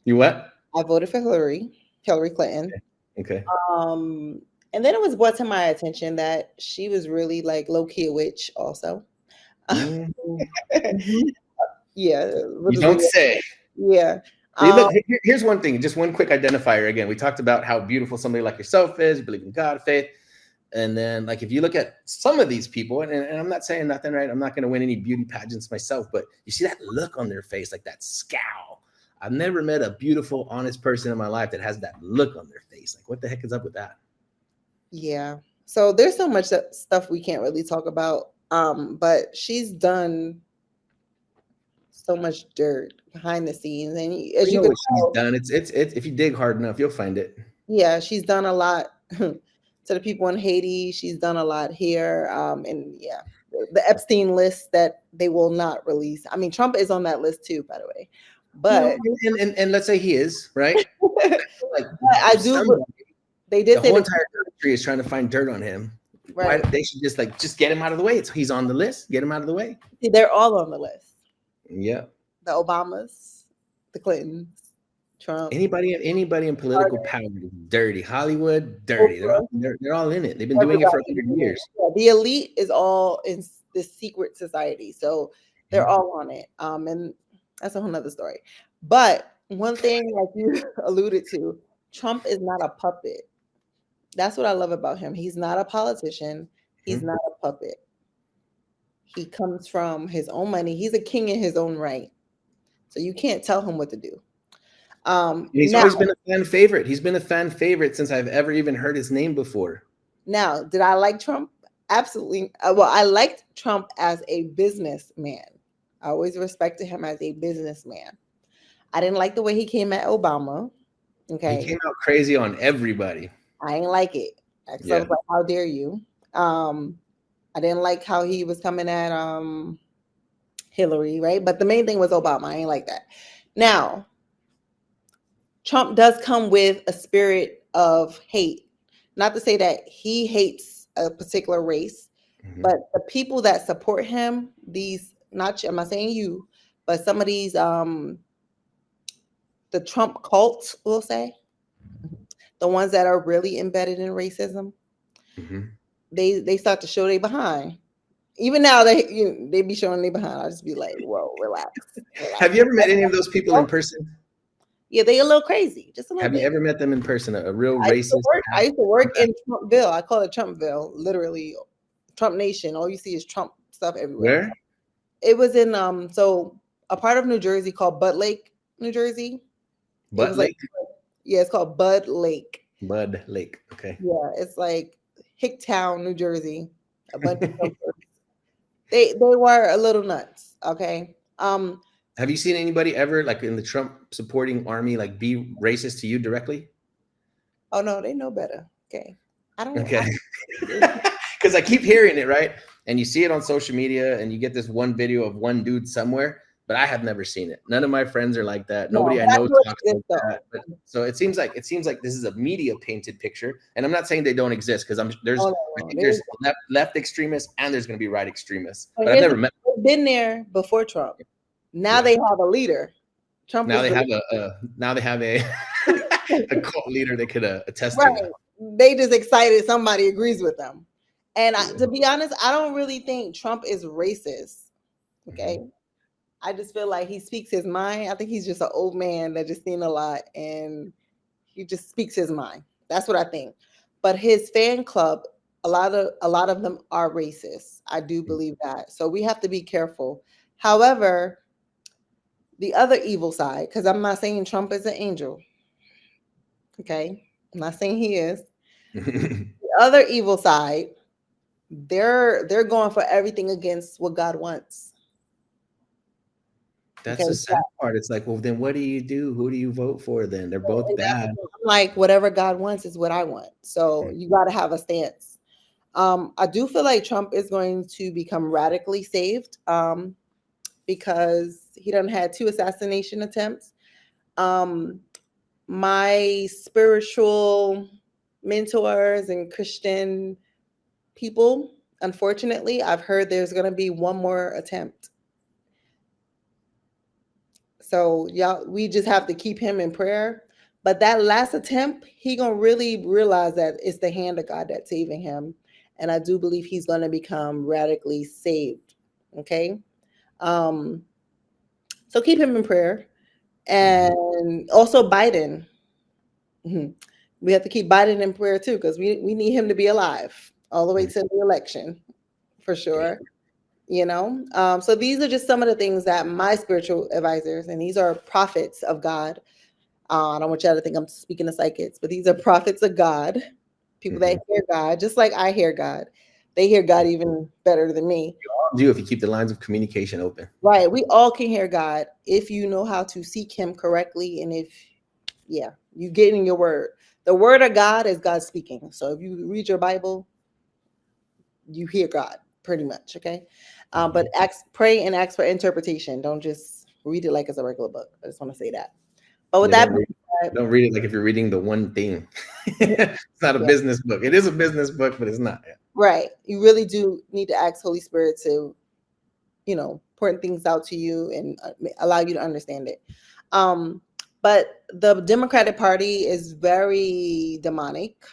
You what? I voted for Hillary Clinton. Okay. And then it was brought to my attention that she was really like low key a witch also. Mm-hmm. Yeah. You don't say. Yeah. Look, here's one thing, just one quick identifier. Again, we talked about how beautiful somebody like yourself is, you believe in God, faith. And then like, if you look at some of these people, and I'm not saying nothing, right? I'm not going to win any beauty pageants myself, but you see that look on their face, like that scowl. I've never met a beautiful, honest person in my life that has that look on their face. Like, what the heck is up with that? Yeah. So there's so much stuff we can't really talk about. But she's done so much dirt behind the scenes, and as you can tell, she's done, it's if you dig hard enough, you'll find it. Yeah, she's done a lot to the people in Haiti. She's done a lot here, and yeah, the Epstein list that they will not release. I mean, Trump is on that list too, by the way. But and let's say he is, right. Like, I do. They did the whole entire country is trying to find dirt on him. Right. Why, they should just get him out of the way. He's on the list. Get him out of the way. They're all on the list. Yeah. The Obamas, the Clintons, Trump. Anybody in political power is dirty. Hollywood, dirty. They're all in it. They've been doing it for 100 years. Yeah, the elite is all in this secret society. So they're all on it. And that's a whole nother story. But one thing, like you alluded to, Trump is not a puppet. That's what I love about him. He's not a politician. He's not a puppet. He comes from his own money. He's a king in his own right. So you can't tell him what to do. He's Now, always been a fan favorite. He's been a fan favorite since I've ever even heard his name before. now, did I like Trump? Absolutely. Well, I liked Trump as a businessman. I always respected him as a businessman. I didn't like the way he came at Obama. Okay. He came out crazy on everybody. I ain't like it. I was like, how dare you? I didn't like how he was coming at Hillary, right? But the main thing was Obama. I ain't like that. Now, Trump does come with a spirit of hate. Not to say that he hates a particular race, but the people that support him, I'm not saying you, but some of these the Trump cult, we'll say, the ones that are really embedded in racism, they start to show they behind. Even now they be showing they behind. I just be like, whoa, relax. Have you ever met any of those people in person? Yeah, they a little crazy, just a little bit. Have you ever met them in person? A real racist? I used to work in Trumpville. I call it Trumpville, literally Trump Nation. All you see is Trump stuff everywhere. Where? It was in so a part of New Jersey called Bud Lake, New Jersey. Bud Lake? Yeah, it's called Bud Lake. Bud Lake. Okay. Yeah, it's like Hicktown, New Jersey. A bunch of they were a little nuts. Okay. Have you seen anybody ever, like in the Trump supporting army, like be racist to you directly? Oh no, they know better. Okay. I don't. Okay. Because I keep hearing it, right? And you see it on social media, and you get this one video of one dude somewhere, but I have never seen it. None of my friends are like that. Nobody I know talks like that. But, so it seems like this is a media painted picture, and I'm not saying they don't exist because there's left extremists and there's going to be right extremists. But I've never met. They've been there before Trump. Now they have a leader. Trump. Now they have a cult leader they could attest to. They just excited somebody agrees with them. And to be honest, I don't really think Trump is racist. Okay. I just feel like he speaks his mind. I think he's just an old man that just seen a lot and he just speaks his mind. That's what I think. But his fan club, a lot of them are racist. I do believe that. So we have to be careful. However, the other evil side, because I'm not saying Trump is an angel. Okay. I'm not saying he is. The other evil side, they're going for everything against what God wants. That's the sad part. It's like, well, then what do you do? Who do you vote for then? They're both bad. Like whatever God wants is what I want. So you got to have a stance. I do feel like Trump is going to become radically saved because he done had 2 assassination attempts. My spiritual mentors and Christian people, unfortunately, I've heard there's going to be one more attempt. So y'all, we just have to keep him in prayer. But that last attempt, he going to really realize that it's the hand of God that's saving him. And I do believe he's going to become radically saved. Okay. So keep him in prayer. And also Biden. We have to keep Biden in prayer too, because we need him to be alive all the way to the election for sure. So these are just some of the things that my spiritual advisors, and these are prophets of God. I don't want y'all to think I'm speaking to psychics, but these are prophets of God, people that hear God, just like I hear God. They hear God even better than me. You all do if you keep the lines of communication open. Right. We all can hear God if you know how to seek him correctly. And if, you get in your word. The word of God is God speaking. So if you read your Bible, you hear God pretty much. Okay. But pray and ask for interpretation. Don't just read it like it's a regular book. I just want to say that. But with that, don't read it like if you're reading the one thing. It's not a business book. It is a business book, but it's not. Right. You really do need to ask Holy Spirit to, point things out to you and allow you to understand it. But the Democratic Party is very demonic.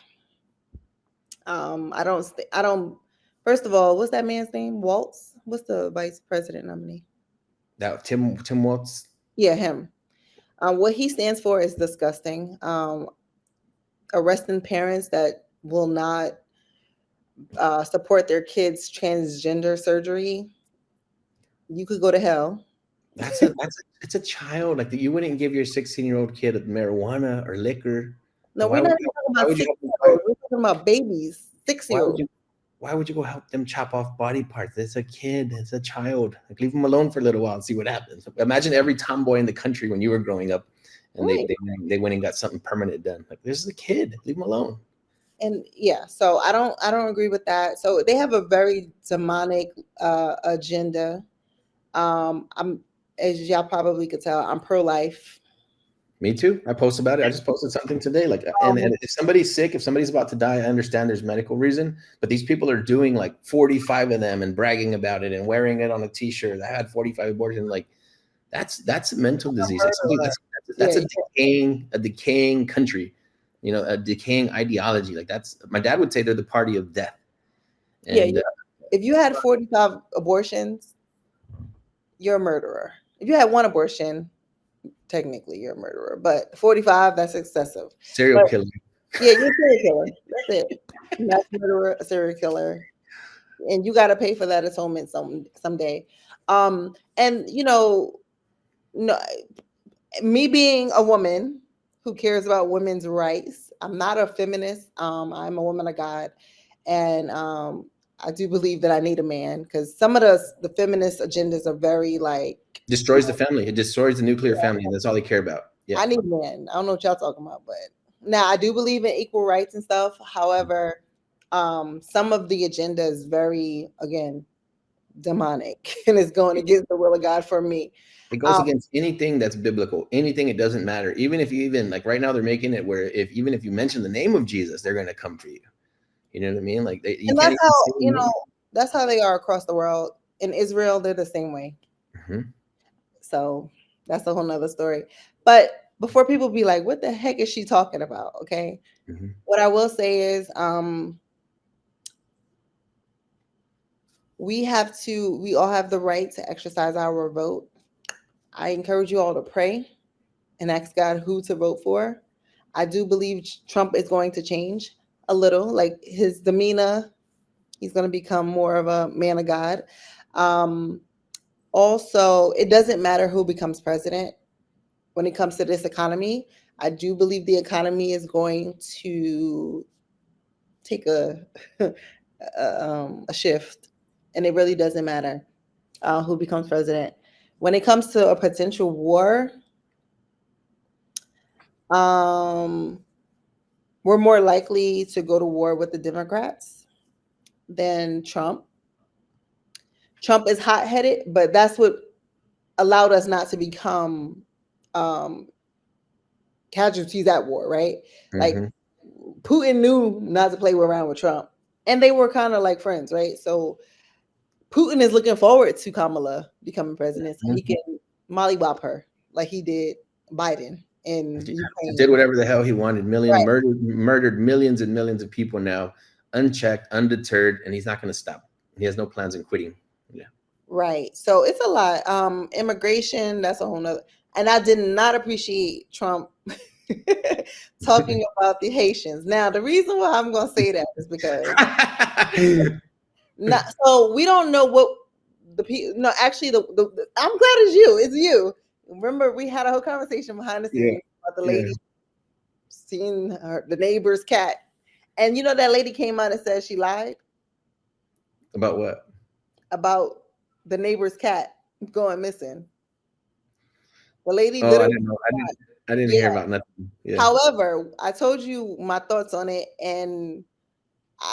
I don't. First of all, what's that man's name? Waltz. What's the vice president nominee? That Tim Waltz. Yeah, him. What he stands for is disgusting. Arresting parents that will not support their kids' transgender surgery, you could go to hell. It's a child. Like you wouldn't give your 16-year-old kid marijuana or liquor. No, we're Why not would even you, talking why about would you help them, 6-year-olds. We're talking about babies, why would 6-year-olds. you why would you go help them chop off body parts? It's a kid, it's a child. Like leave them alone for a little while and see what happens. Imagine every tomboy in the country when you were growing up and Right. they went and got something permanent done. Like this is a kid, leave them alone. And yeah, so I don't agree with that. So they have a very demonic agenda. I'm, as y'all probably could tell, I'm pro-life. Me too. I post about it. I just posted something today. Like, and if somebody's sick, if somebody's about to die, I understand there's medical reason. But these people are doing like 45 of them and bragging about it and wearing it on a T-shirt. I had 45 abortions. Like, that's a mental disease. That's something that's Yeah, a decaying country. You know, a decaying ideology. Like that's my dad would say they're the party of death. yeah. And If you had 45 abortions, you're a murderer. If you had one abortion, technically you're a murderer. But 45, that's excessive. serial killer. Yeah, you're a serial killer. That's it. Mass murderer, a serial killer. And you got to pay for that atonement someday. And no, me being a woman who cares about women's rights, I'm not a feminist. I'm a woman of God, and I do believe that I need a man because some of the feminist agendas are very like Destroys the family. It destroys the nuclear family, and that's all they care about. Yeah. I need a man. I don't know what y'all talking about, but now I do believe in equal rights and stuff. However, some of the agenda is very, again, demonic and it's going against the will of God for me. It goes against anything that's biblical, anything. It doesn't matter. Even if you like right now, they're making it where even if you mention the name of Jesus, they're going to come for you. You know what I mean? Like you And can't that's how, even say that's how they are across the world. In Israel, they're the same way. mm-hmm. So that's a whole nother story. But before people be like, what the heck is she talking about? Okay. Mm-hmm. What I will say is, we all have the right to exercise our vote. I encourage you all to pray and ask God who to vote for. I do believe Trump is going to change a little, like his demeanor. He's going to become more of a man of God. Also, it doesn't matter who becomes president when it comes to this economy. I do believe the economy is going to take a shift, and it really doesn't matter who becomes president. When it comes to a potential war, we're more likely to go to war with the Democrats than Trump. Trump is hot-headed, but that's what allowed us not to become casualties at war, right? Mm-hmm. Like Putin knew not to play around with Trump, and they were kind of like friends, right? So Putin is looking forward to Kamala becoming president so he can mollywop her like he did Biden in Ukraine. Did whatever the hell he wanted. Right. Murdered millions and millions of people now, unchecked, undeterred, and he's not going to stop. He has no plans in quitting. Yeah. Right. So it's a lot. Immigration, that's a whole nother. And I did not appreciate Trump talking about the Haitians. Now, the reason why I'm going to say that is because so we don't know what the people. No, actually, I'm glad it's you. Remember, we had a whole conversation behind the scenes about the lady seeing the neighbor's cat, and that lady came out and said she lied about what? About the neighbor's cat going missing. The lady literally. I didn't hear about nothing. Yeah. However, I told you my thoughts on it, and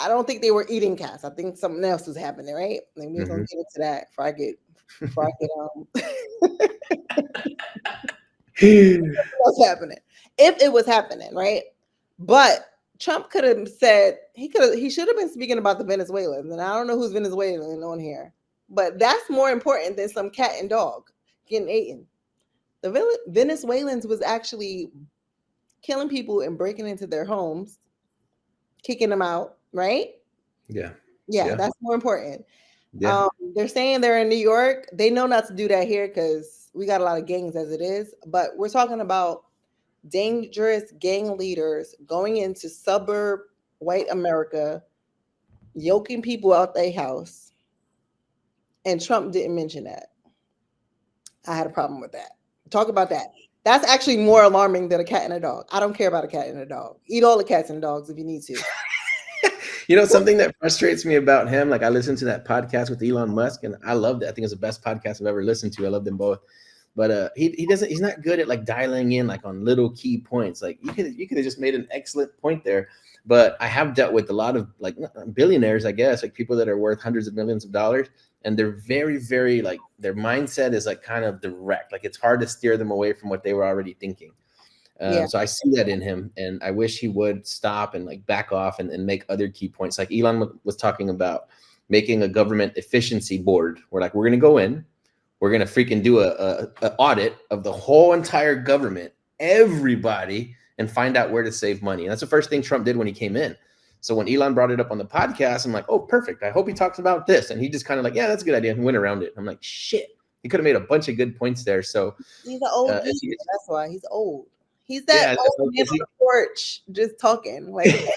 I don't think they were eating cats. I think something else was happening, right? And we're gonna get into that before I get what's happening. If it was happening, right? But Trump could have said he should have been speaking about the Venezuelans, and I don't know who's Venezuelan on here, but that's more important than some cat and dog getting eaten. The Venezuelans was actually killing people and breaking into their homes, kicking them out, right? Yeah, that's more important. Yeah. They're saying they're in New York. They know not to do that here because we got a lot of gangs as it is. But we're talking about dangerous gang leaders going into suburb white America yoking people out their house, and Trump didn't mention that. I had a problem with that. Talk about that. That's actually more alarming than a cat and a dog. I don't care about a cat and a dog. Eat all the cats and dogs if you need to. You know, something that frustrates me about him, like I listened to that podcast with Elon Musk and I loved it. I think it's the best podcast I've ever listened to. I love them both. But he's not good at like dialing in like on little key points. Like you could have just made an excellent point there. But I have dealt with a lot of like billionaires, I guess, like people that are worth hundreds of millions of dollars, and they're very, very like their mindset is like kind of direct. Like it's hard to steer them away from what they were already thinking. Yeah. So I see that in him, and I wish he would stop and like back off and make other key points. Like Elon was talking about making a government efficiency board. Where like we're gonna go in, we're gonna freaking do a audit of the whole entire government, everybody, and find out where to save money. And that's the first thing Trump did when he came in. So when Elon brought it up on the podcast, I'm like, oh, perfect. I hope he talks about this. And he just kind of like, yeah, that's a good idea, and went around it. I'm like, shit. He could have made a bunch of good points there. So he's an old geezer. That's why he's old. He's that old man on the porch just talking. Like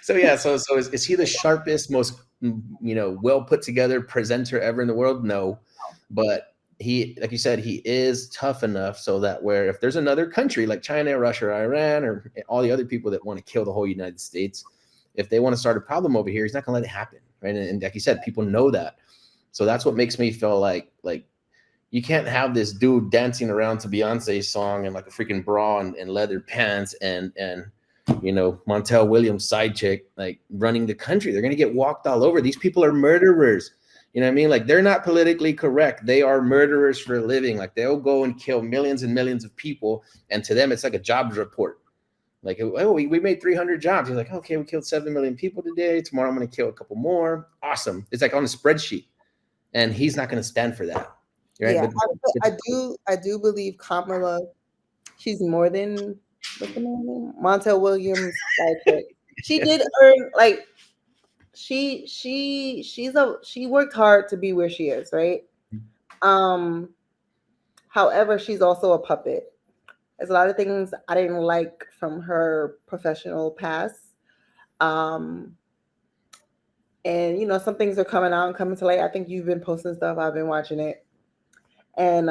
so is he the sharpest, most well put together presenter ever in the world? No. But he, like you said, he is tough enough so that where if there's another country like China, Russia, or Iran, or all the other people that want to kill the whole United States, if they want to start a problem over here, he's not gonna let it happen. Right. And like you said, people know that. So that's what makes me feel like you can't have this dude dancing around to Beyonce's song and like a freaking bra and leather pants and Montel Williams side chick like running the country. They're gonna get walked all over. These people are murderers. You know what I mean? Like they're not politically correct. They are murderers for a living. Like they'll go and kill millions and millions of people, and to them it's like a jobs report. Like, oh, we made 300 jobs. You're like, okay, we killed 7 million people today. Tomorrow I'm gonna kill a couple more. Awesome. It's like on a spreadsheet, and he's not gonna stand for that. Right? Yeah, I do believe Kamala, she's more than what's the name? Montel Williams. Like, she did earn like she worked hard to be where she is, right? However, she's also a puppet. There's a lot of things I didn't like from her professional past. And some things are coming out and coming to light. I think you've been posting stuff. I've been watching it. And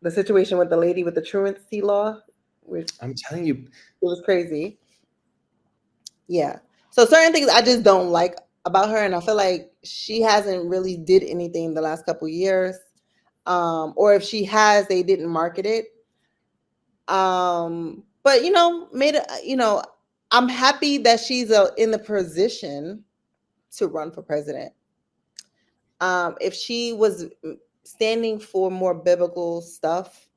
the situation with the lady with the truancy law, which I'm telling you, it was crazy. Yeah. So certain things I just don't like about her, and I feel like she hasn't really did anything the last couple of years. Or if she has, they didn't market it. But I'm happy that she's in the position to run for president. If she was standing for more biblical stuff,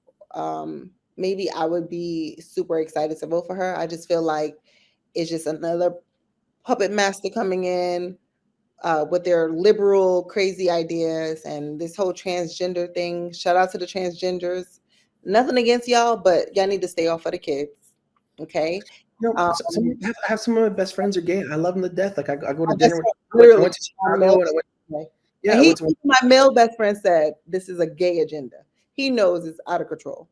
maybe I would be super excited to vote for her. I just feel like it's just another puppet master coming in with their liberal, crazy ideas and this whole transgender thing. Shout out to the transgenders. Nothing against y'all, but y'all need to stay off of the kids. Okay. I have some of my best friends are gay. I love them to death. Like I go to dinner with. I went to Chicago and I went. Yeah, my male best friend said this is a gay agenda. He knows it's out of control.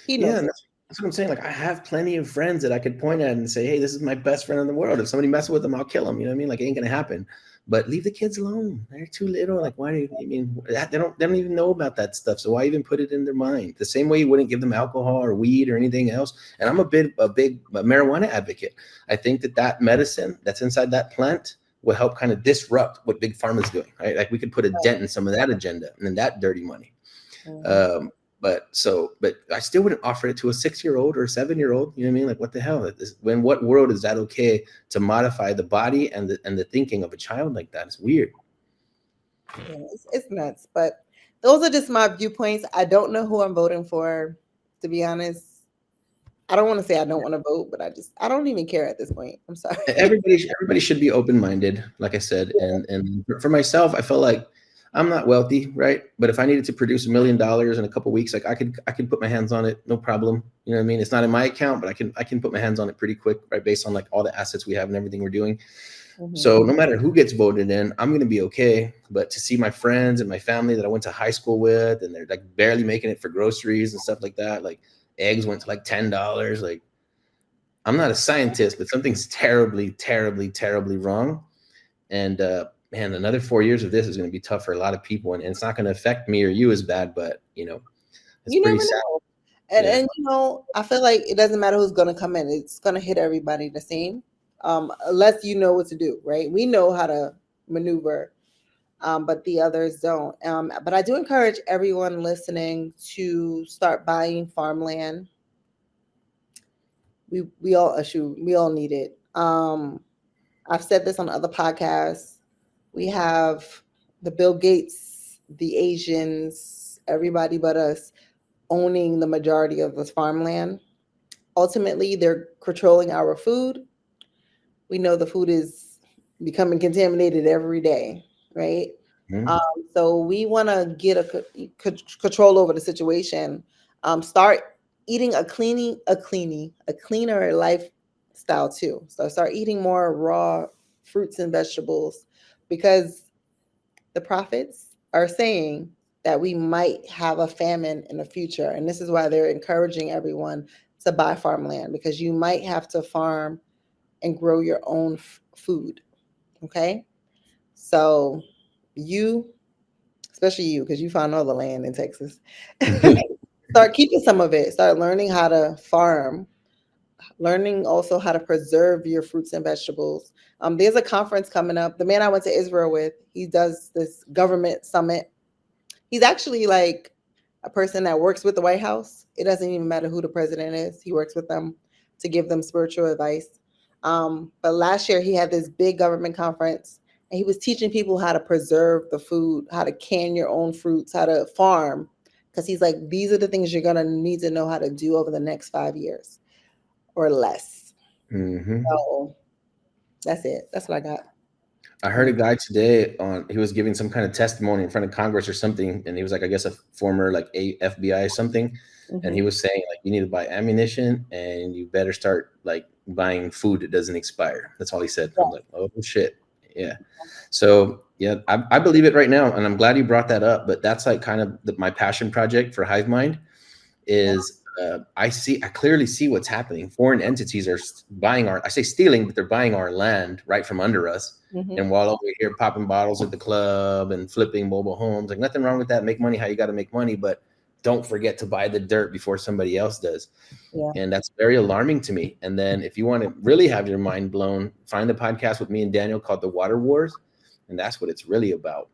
He knows. Yeah, that's what I'm saying. Like I have plenty of friends that I could point at and say, "Hey, this is my best friend in the world. If somebody messes with them, I'll kill them." You know what I mean? Like it ain't gonna happen. But leave the kids alone. They're too little. Like why do you? I mean, they don't even know about that stuff. So why even put it in their mind? The same way you wouldn't give them alcohol or weed or anything else. And I'm a big marijuana advocate. I think that medicine that's inside that plant will help kind of disrupt what big pharma's doing, right? Like we could put a dent in some of that agenda and that dirty money. Mm-hmm. But I still wouldn't offer it to a 6-year-old or a 7-year-old. You know what I mean? Like what the hell? In what world is that okay to modify the body and the thinking of a child like that? It's weird. Yeah, it's nuts. But those are just my viewpoints. I don't know who I'm voting for, to be honest. I don't want to say I don't want to vote, but I don't even care at this point. I'm sorry. Everybody should be open-minded, like I said. Yeah. And for myself, I felt like I'm not wealthy, right? But if I needed to produce $1 million in a couple of weeks, like I could put my hands on it, no problem. You know what I mean? It's not in my account, but I can put my hands on it pretty quick, right? Based on like all the assets we have and everything we're doing. Mm-hmm. So no matter who gets voted in, I'm gonna be okay. But to see my friends and my family that I went to high school with, and they're like barely making it for groceries and stuff like that, like eggs went to like $10. Like, I'm not a scientist, but something's terribly, terribly, terribly wrong. And man, another 4 years of this is going to be tough for a lot of people, and it's not going to affect me or you as bad, but it's You pretty never sad. know. Yeah. And I feel like it doesn't matter who's gonna come in, it's gonna hit everybody the same. Unless you know what to do, right? We know how to maneuver, but the others don't. But I do encourage everyone listening to start buying farmland. We all need it. I've said this on other podcasts. We have the Bill Gates, the Asians, everybody but us owning the majority of this farmland. Ultimately, they're controlling our food. We know the food is becoming contaminated every day, right? Mhm. Um, so we want to get control over the situation. Start eating a cleaner lifestyle too. So start eating more raw fruits and vegetables, because the prophets are saying that we might have a famine in the future. And this is why they're encouraging everyone to buy farmland, because you might have to farm and grow your own food. Okay. So you, especially you, because you found all the land in Texas, start keeping some of it. Start learning how to farm, learning also how to preserve your fruits and vegetables. There's a conference coming up. The man I went to Israel with, he does this government summit. He's actually like a person that works with the White House. It doesn't even matter who the president is. He works with them to give them spiritual advice. But last year he had this big government conference, and he was teaching people how to preserve the food, how to can your own fruits, how to farm. Because he's like, these are the things you're going to need to know how to do over the next 5 years or less. Mm-hmm. So that's it. That's what I got. I heard a guy today he was giving some kind of testimony in front of Congress or something, and he was like, I guess a former like FBI or something, and he was saying like, you need to buy ammunition and you better start like buying food that doesn't expire. That's all he said. Yeah. I'm like, oh shit, yeah. So yeah, I believe it right now, and I'm glad you brought that up. But that's like kind of my passion project for Hive Mind is. I clearly see what's happening. Foreign entities are buying I say stealing, but they're buying our land right from under us. And while over here popping bottles at the club and flipping mobile homes, like nothing wrong with that. Make money how you got to make money, but don't forget to buy the dirt before somebody else does. Yeah. And that's very alarming to me. And then if you want to really have your mind blown, find the podcast with me and Daniel called The Water Wars. And that's what it's really about.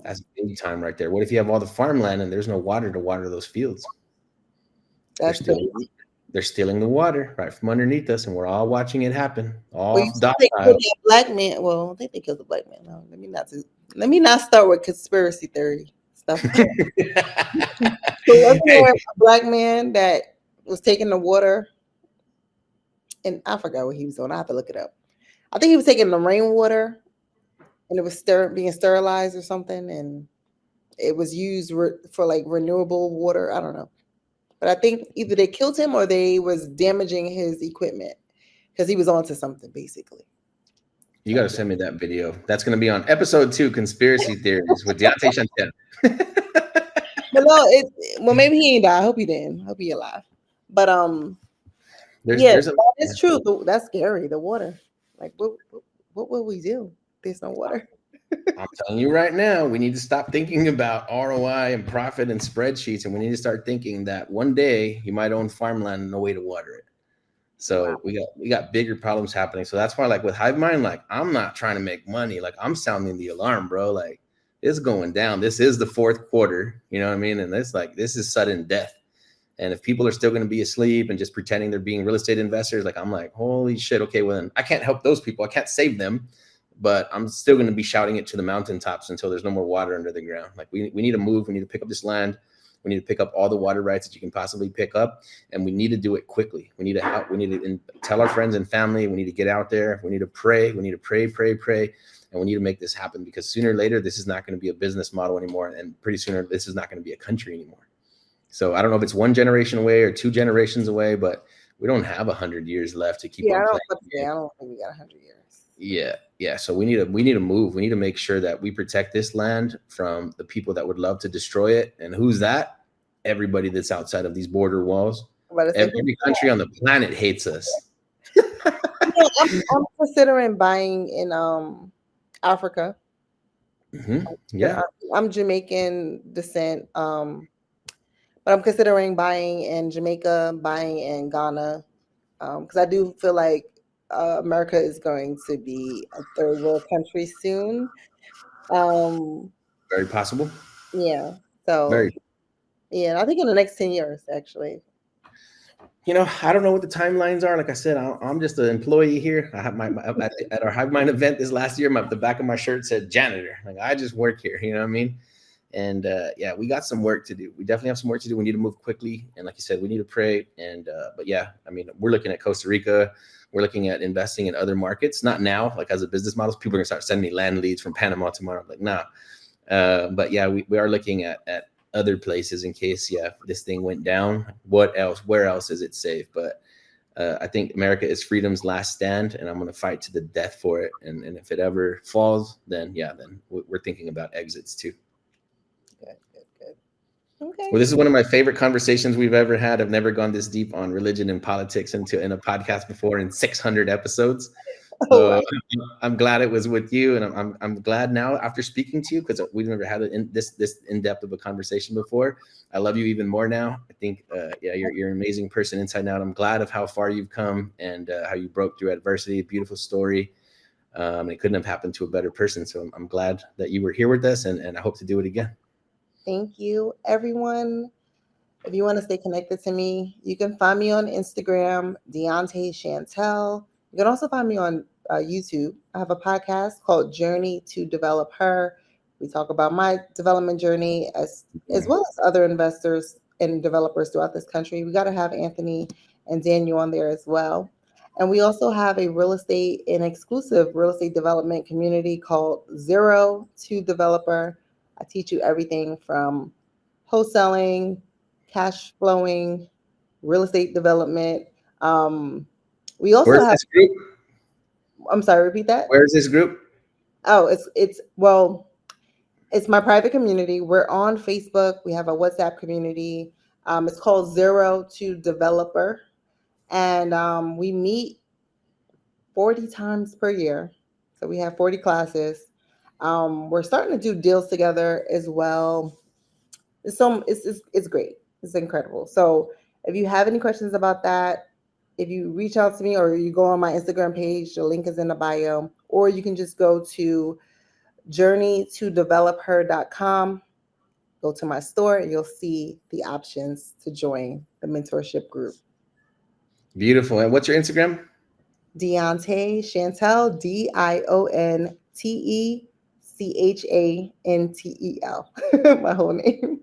That's big time right there. What if you have all the farmland and there's no water to water those fields? They're stealing the water right from underneath us, and we're all watching it happen. All docile. Black man. Well, they think killed the black man. No, let me not start with conspiracy theory stuff. So wasn't there a black man that was taking the water, and I forgot what he was doing. I have to look it up. I think he was taking the rainwater, and it was being sterilized or something, and it was used for like renewable water. I don't know. But I think either they killed him or they was damaging his equipment because he was onto something, basically. You got to send me that video. That's going to be on episode 2, Conspiracy Theories with Diontay Chantel. Well, maybe he ain't died. I hope he didn't. I hope he alive. But that is true. That's scary. The water. Like, what will we do? There's no water. I'm telling you right now, we need to stop thinking about ROI and profit and spreadsheets, and we need to start thinking that one day you might own farmland and no way to water it. So we got bigger problems happening. So that's why, like with Hive Mind, like I'm not trying to make money. Like I'm sounding the alarm, bro. Like it's going down. This is the 4th quarter. You know what I mean? And this is sudden death. And if people are still going to be asleep and just pretending they're being real estate investors, like I'm like, holy shit. Okay, well then I can't help those people. I can't save them. But I'm still going to be shouting it to the mountaintops until there's no more water under the ground. Like we need to move. We need to pick up this land. We need to pick up all the water rights that you can possibly pick up, and we need to do it quickly. We need to help. We need to tell our friends and family. We need to get out there. We need to pray. We need to pray, and we need to make this happen, because sooner or later this is not going to be a business model anymore, and pretty sooner this is not going to be a country anymore. So I don't know if it's 1 generation away or 2 generations away, but we don't have 100 years left to keep on playing. I don't think we got 100 years. Yeah. So we need to move. We need to make sure that we protect this land from the people that would love to destroy it. And who's that? Everybody that's outside of these border walls. Every country on the planet hates us. I'm considering buying in Africa. Yeah, I'm Jamaican descent, but I'm considering buying in Jamaica, buying in Ghana, because I do feel like America is going to be a third world country soon. Um, very possible. yeah. So Very. yeah, I think in the next 10 years, actually. I don't know what the timelines are. Like I said, I'm just an employee here. I have at our Hive Mind event this last year. The back of my shirt said janitor. Like I just work here. You know what I mean? And yeah, we got some work to do. We definitely have some work to do. We need to move quickly. And like you said, we need to pray. And but yeah, I mean, we're looking at Costa Rica. We're looking at investing in other markets. Not now, like as a business model. People are gonna start sending me land leads from Panama tomorrow. I'm like, nah. But yeah, we are looking at other places in case this thing went down. What else? Where else is it safe? But I think America is freedom's last stand, and I'm going to fight to the death for it. And if it ever falls, then we're thinking about exits too. Good. Okay. Well, this is one of my favorite conversations we've ever had. I've never gone this deep on religion and politics in a podcast before in 600 episodes. So I'm glad it was with you, and I'm glad now after speaking to you, because we've never had this in depth of a conversation before. I love you even more now. I think you're an amazing person inside and out. I'm glad of how far you've come and how you broke through adversity. Beautiful story. It couldn't have happened to a better person. So I'm glad that you were here with us, and I hope to do it again. Thank you, everyone. If you want to stay connected to me, you can find me on Instagram, Diontay Chantel. You can also find me on YouTube. I have a podcast called Journey to Develop Her. We talk about my development journey as well as other investors and developers throughout this country. We got to have Anthony and Daniel on there as well. And we also have an exclusive real estate development community called Zero to Developer. I teach you everything from wholesaling, cash flowing, real estate development. We also Where's have this group? I'm sorry, repeat that. Where's this group? Oh, it's my private community. We're on Facebook. We have a WhatsApp community. It's called Zero to Developer, and we meet 40 times per year. So we have 40 classes. We're starting to do deals together as well. It's great. It's incredible. So if you have any questions about that, if you reach out to me or you go on my Instagram page, the link is in the bio, or you can just go to journeytodevelopher.com, go to my store, and you'll see the options to join the mentorship group. Beautiful. And what's your Instagram? Diontay Chantel, DIONTECHANTEL. My whole name.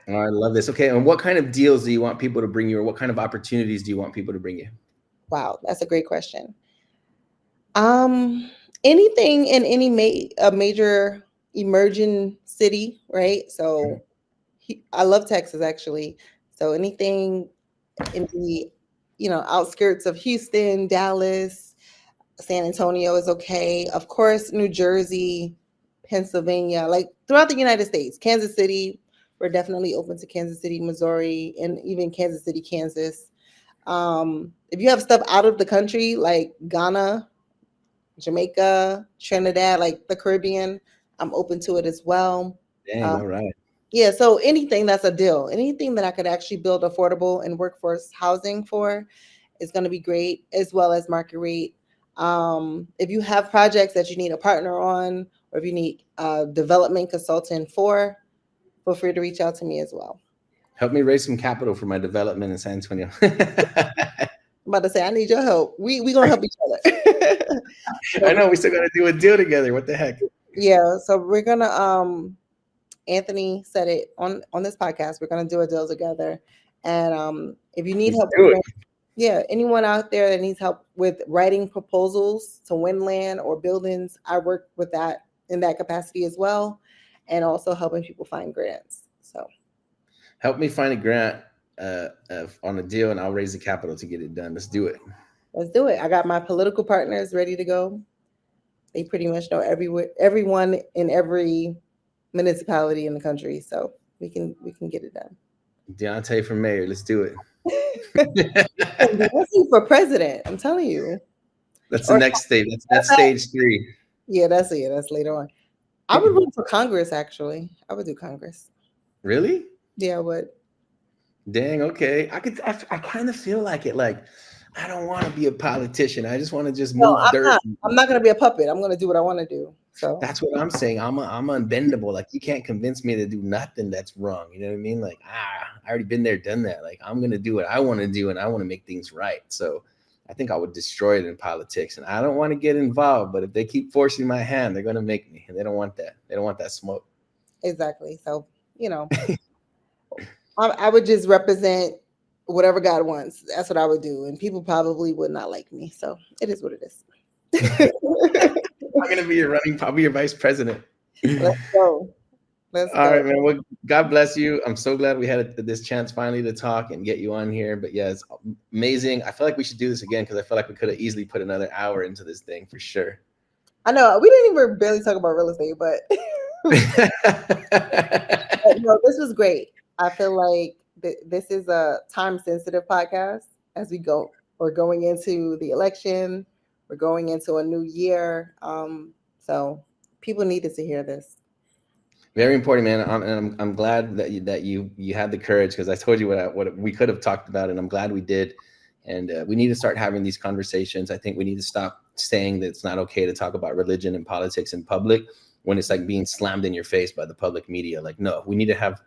Oh, I love this. Okay. And what kind of deals do you want people to bring you, or what kind of opportunities do you want people to bring you? Wow, that's a great question. Anything in any major emerging city, right? So I love Texas, actually. So anything in the outskirts of Houston, Dallas, San Antonio is okay. Of course, New Jersey, Pennsylvania, like throughout the United States. Kansas City, we're definitely open to Kansas City, Missouri, and even Kansas City, Kansas. If you have stuff out of the country, like Ghana, Jamaica, Trinidad, like the Caribbean, I'm open to it as well. Dang, all right. Yeah, so anything that's a deal, anything that I could actually build affordable and workforce housing for is going to be great, as well as market rate. If you have projects that you need a partner on, or if you need a development consultant for, feel free to reach out to me as well. Help me raise some capital for my development in San Antonio. I'm about to say, I need your help. We gonna help each other. I know, we still gotta do a deal together. What the heck? Yeah, so we're gonna Anthony said it on this podcast. We're gonna do a deal together, and if you need help, anyone out there that needs help with writing proposals to win land or buildings, I work with that in that capacity as well, and also helping people find grants. So help me find a grant on a deal, and I'll raise the capital to get it done. Let's do it. Let's do it. I got my political partners ready to go. They pretty much know everyone in every municipality in the country, so we can get it done. Dionte for mayor. Let's do it. For president, I'm telling you. That's the next stage. That's stage 3. Yeah, that's it. That's later on. I would run for Congress, actually. I would do Congress. Really? Yeah, I would. Dang, okay. I kind of feel like it. Like, I don't want to be a politician. I just want to just No, move dirt. I'm not going to be a puppet. I'm going to do what I want to do. So That's what I'm saying. I'm unbendable. Like, you can't convince me to do nothing that's wrong. You know what I mean? Like, I already been there, done that. Like, I'm gonna do what I want to do, and I want to make things right. So I think I would destroy it in politics. And I don't want to get involved, but if they keep forcing my hand, they're gonna make me. And they don't want that. They don't want that smoke. exactly. So, I would just represent whatever God wants. That's what I would do. And people probably would not like me. So it is what it is. I'm gonna be I'll be your vice president. Let's go. All right, man. Well, God bless you. I'm so glad we had this chance finally to talk and get you on here. But yeah, it's amazing. I feel like we should do this again because I feel like we could have easily put another hour into this thing for sure. I know we didn't even barely talk about real estate, but no, this was great. I feel like this is a time-sensitive podcast as we're going into the election. We're going into a new year. So people needed to hear this. Very important, man. I'm glad that you had the courage, because I told you what we could have talked about, and I'm glad we did. And we need to start having these conversations. I think we need to stop saying that it's not okay to talk about religion and politics in public when it's like being slammed in your face by the public media. Like, no, we need to have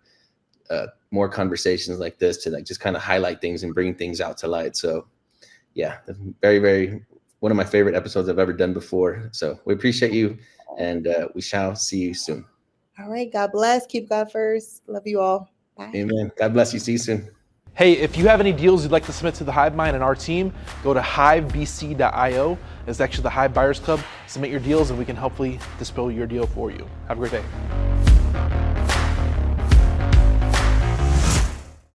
more conversations like this to like just kind of highlight things and bring things out to light. So yeah, very, very one of my favorite episodes I've ever done before. So we appreciate you, and we shall see you soon. All right. God bless. Keep God first. Love you all. Bye. Amen. God bless you. See you soon. Hey, if you have any deals you'd like to submit to the Hive Mind and our team, go to hivebc.io. It's actually the Hive Buyers Club. Submit your deals and we can hopefully dispel your deal for you. Have a great day.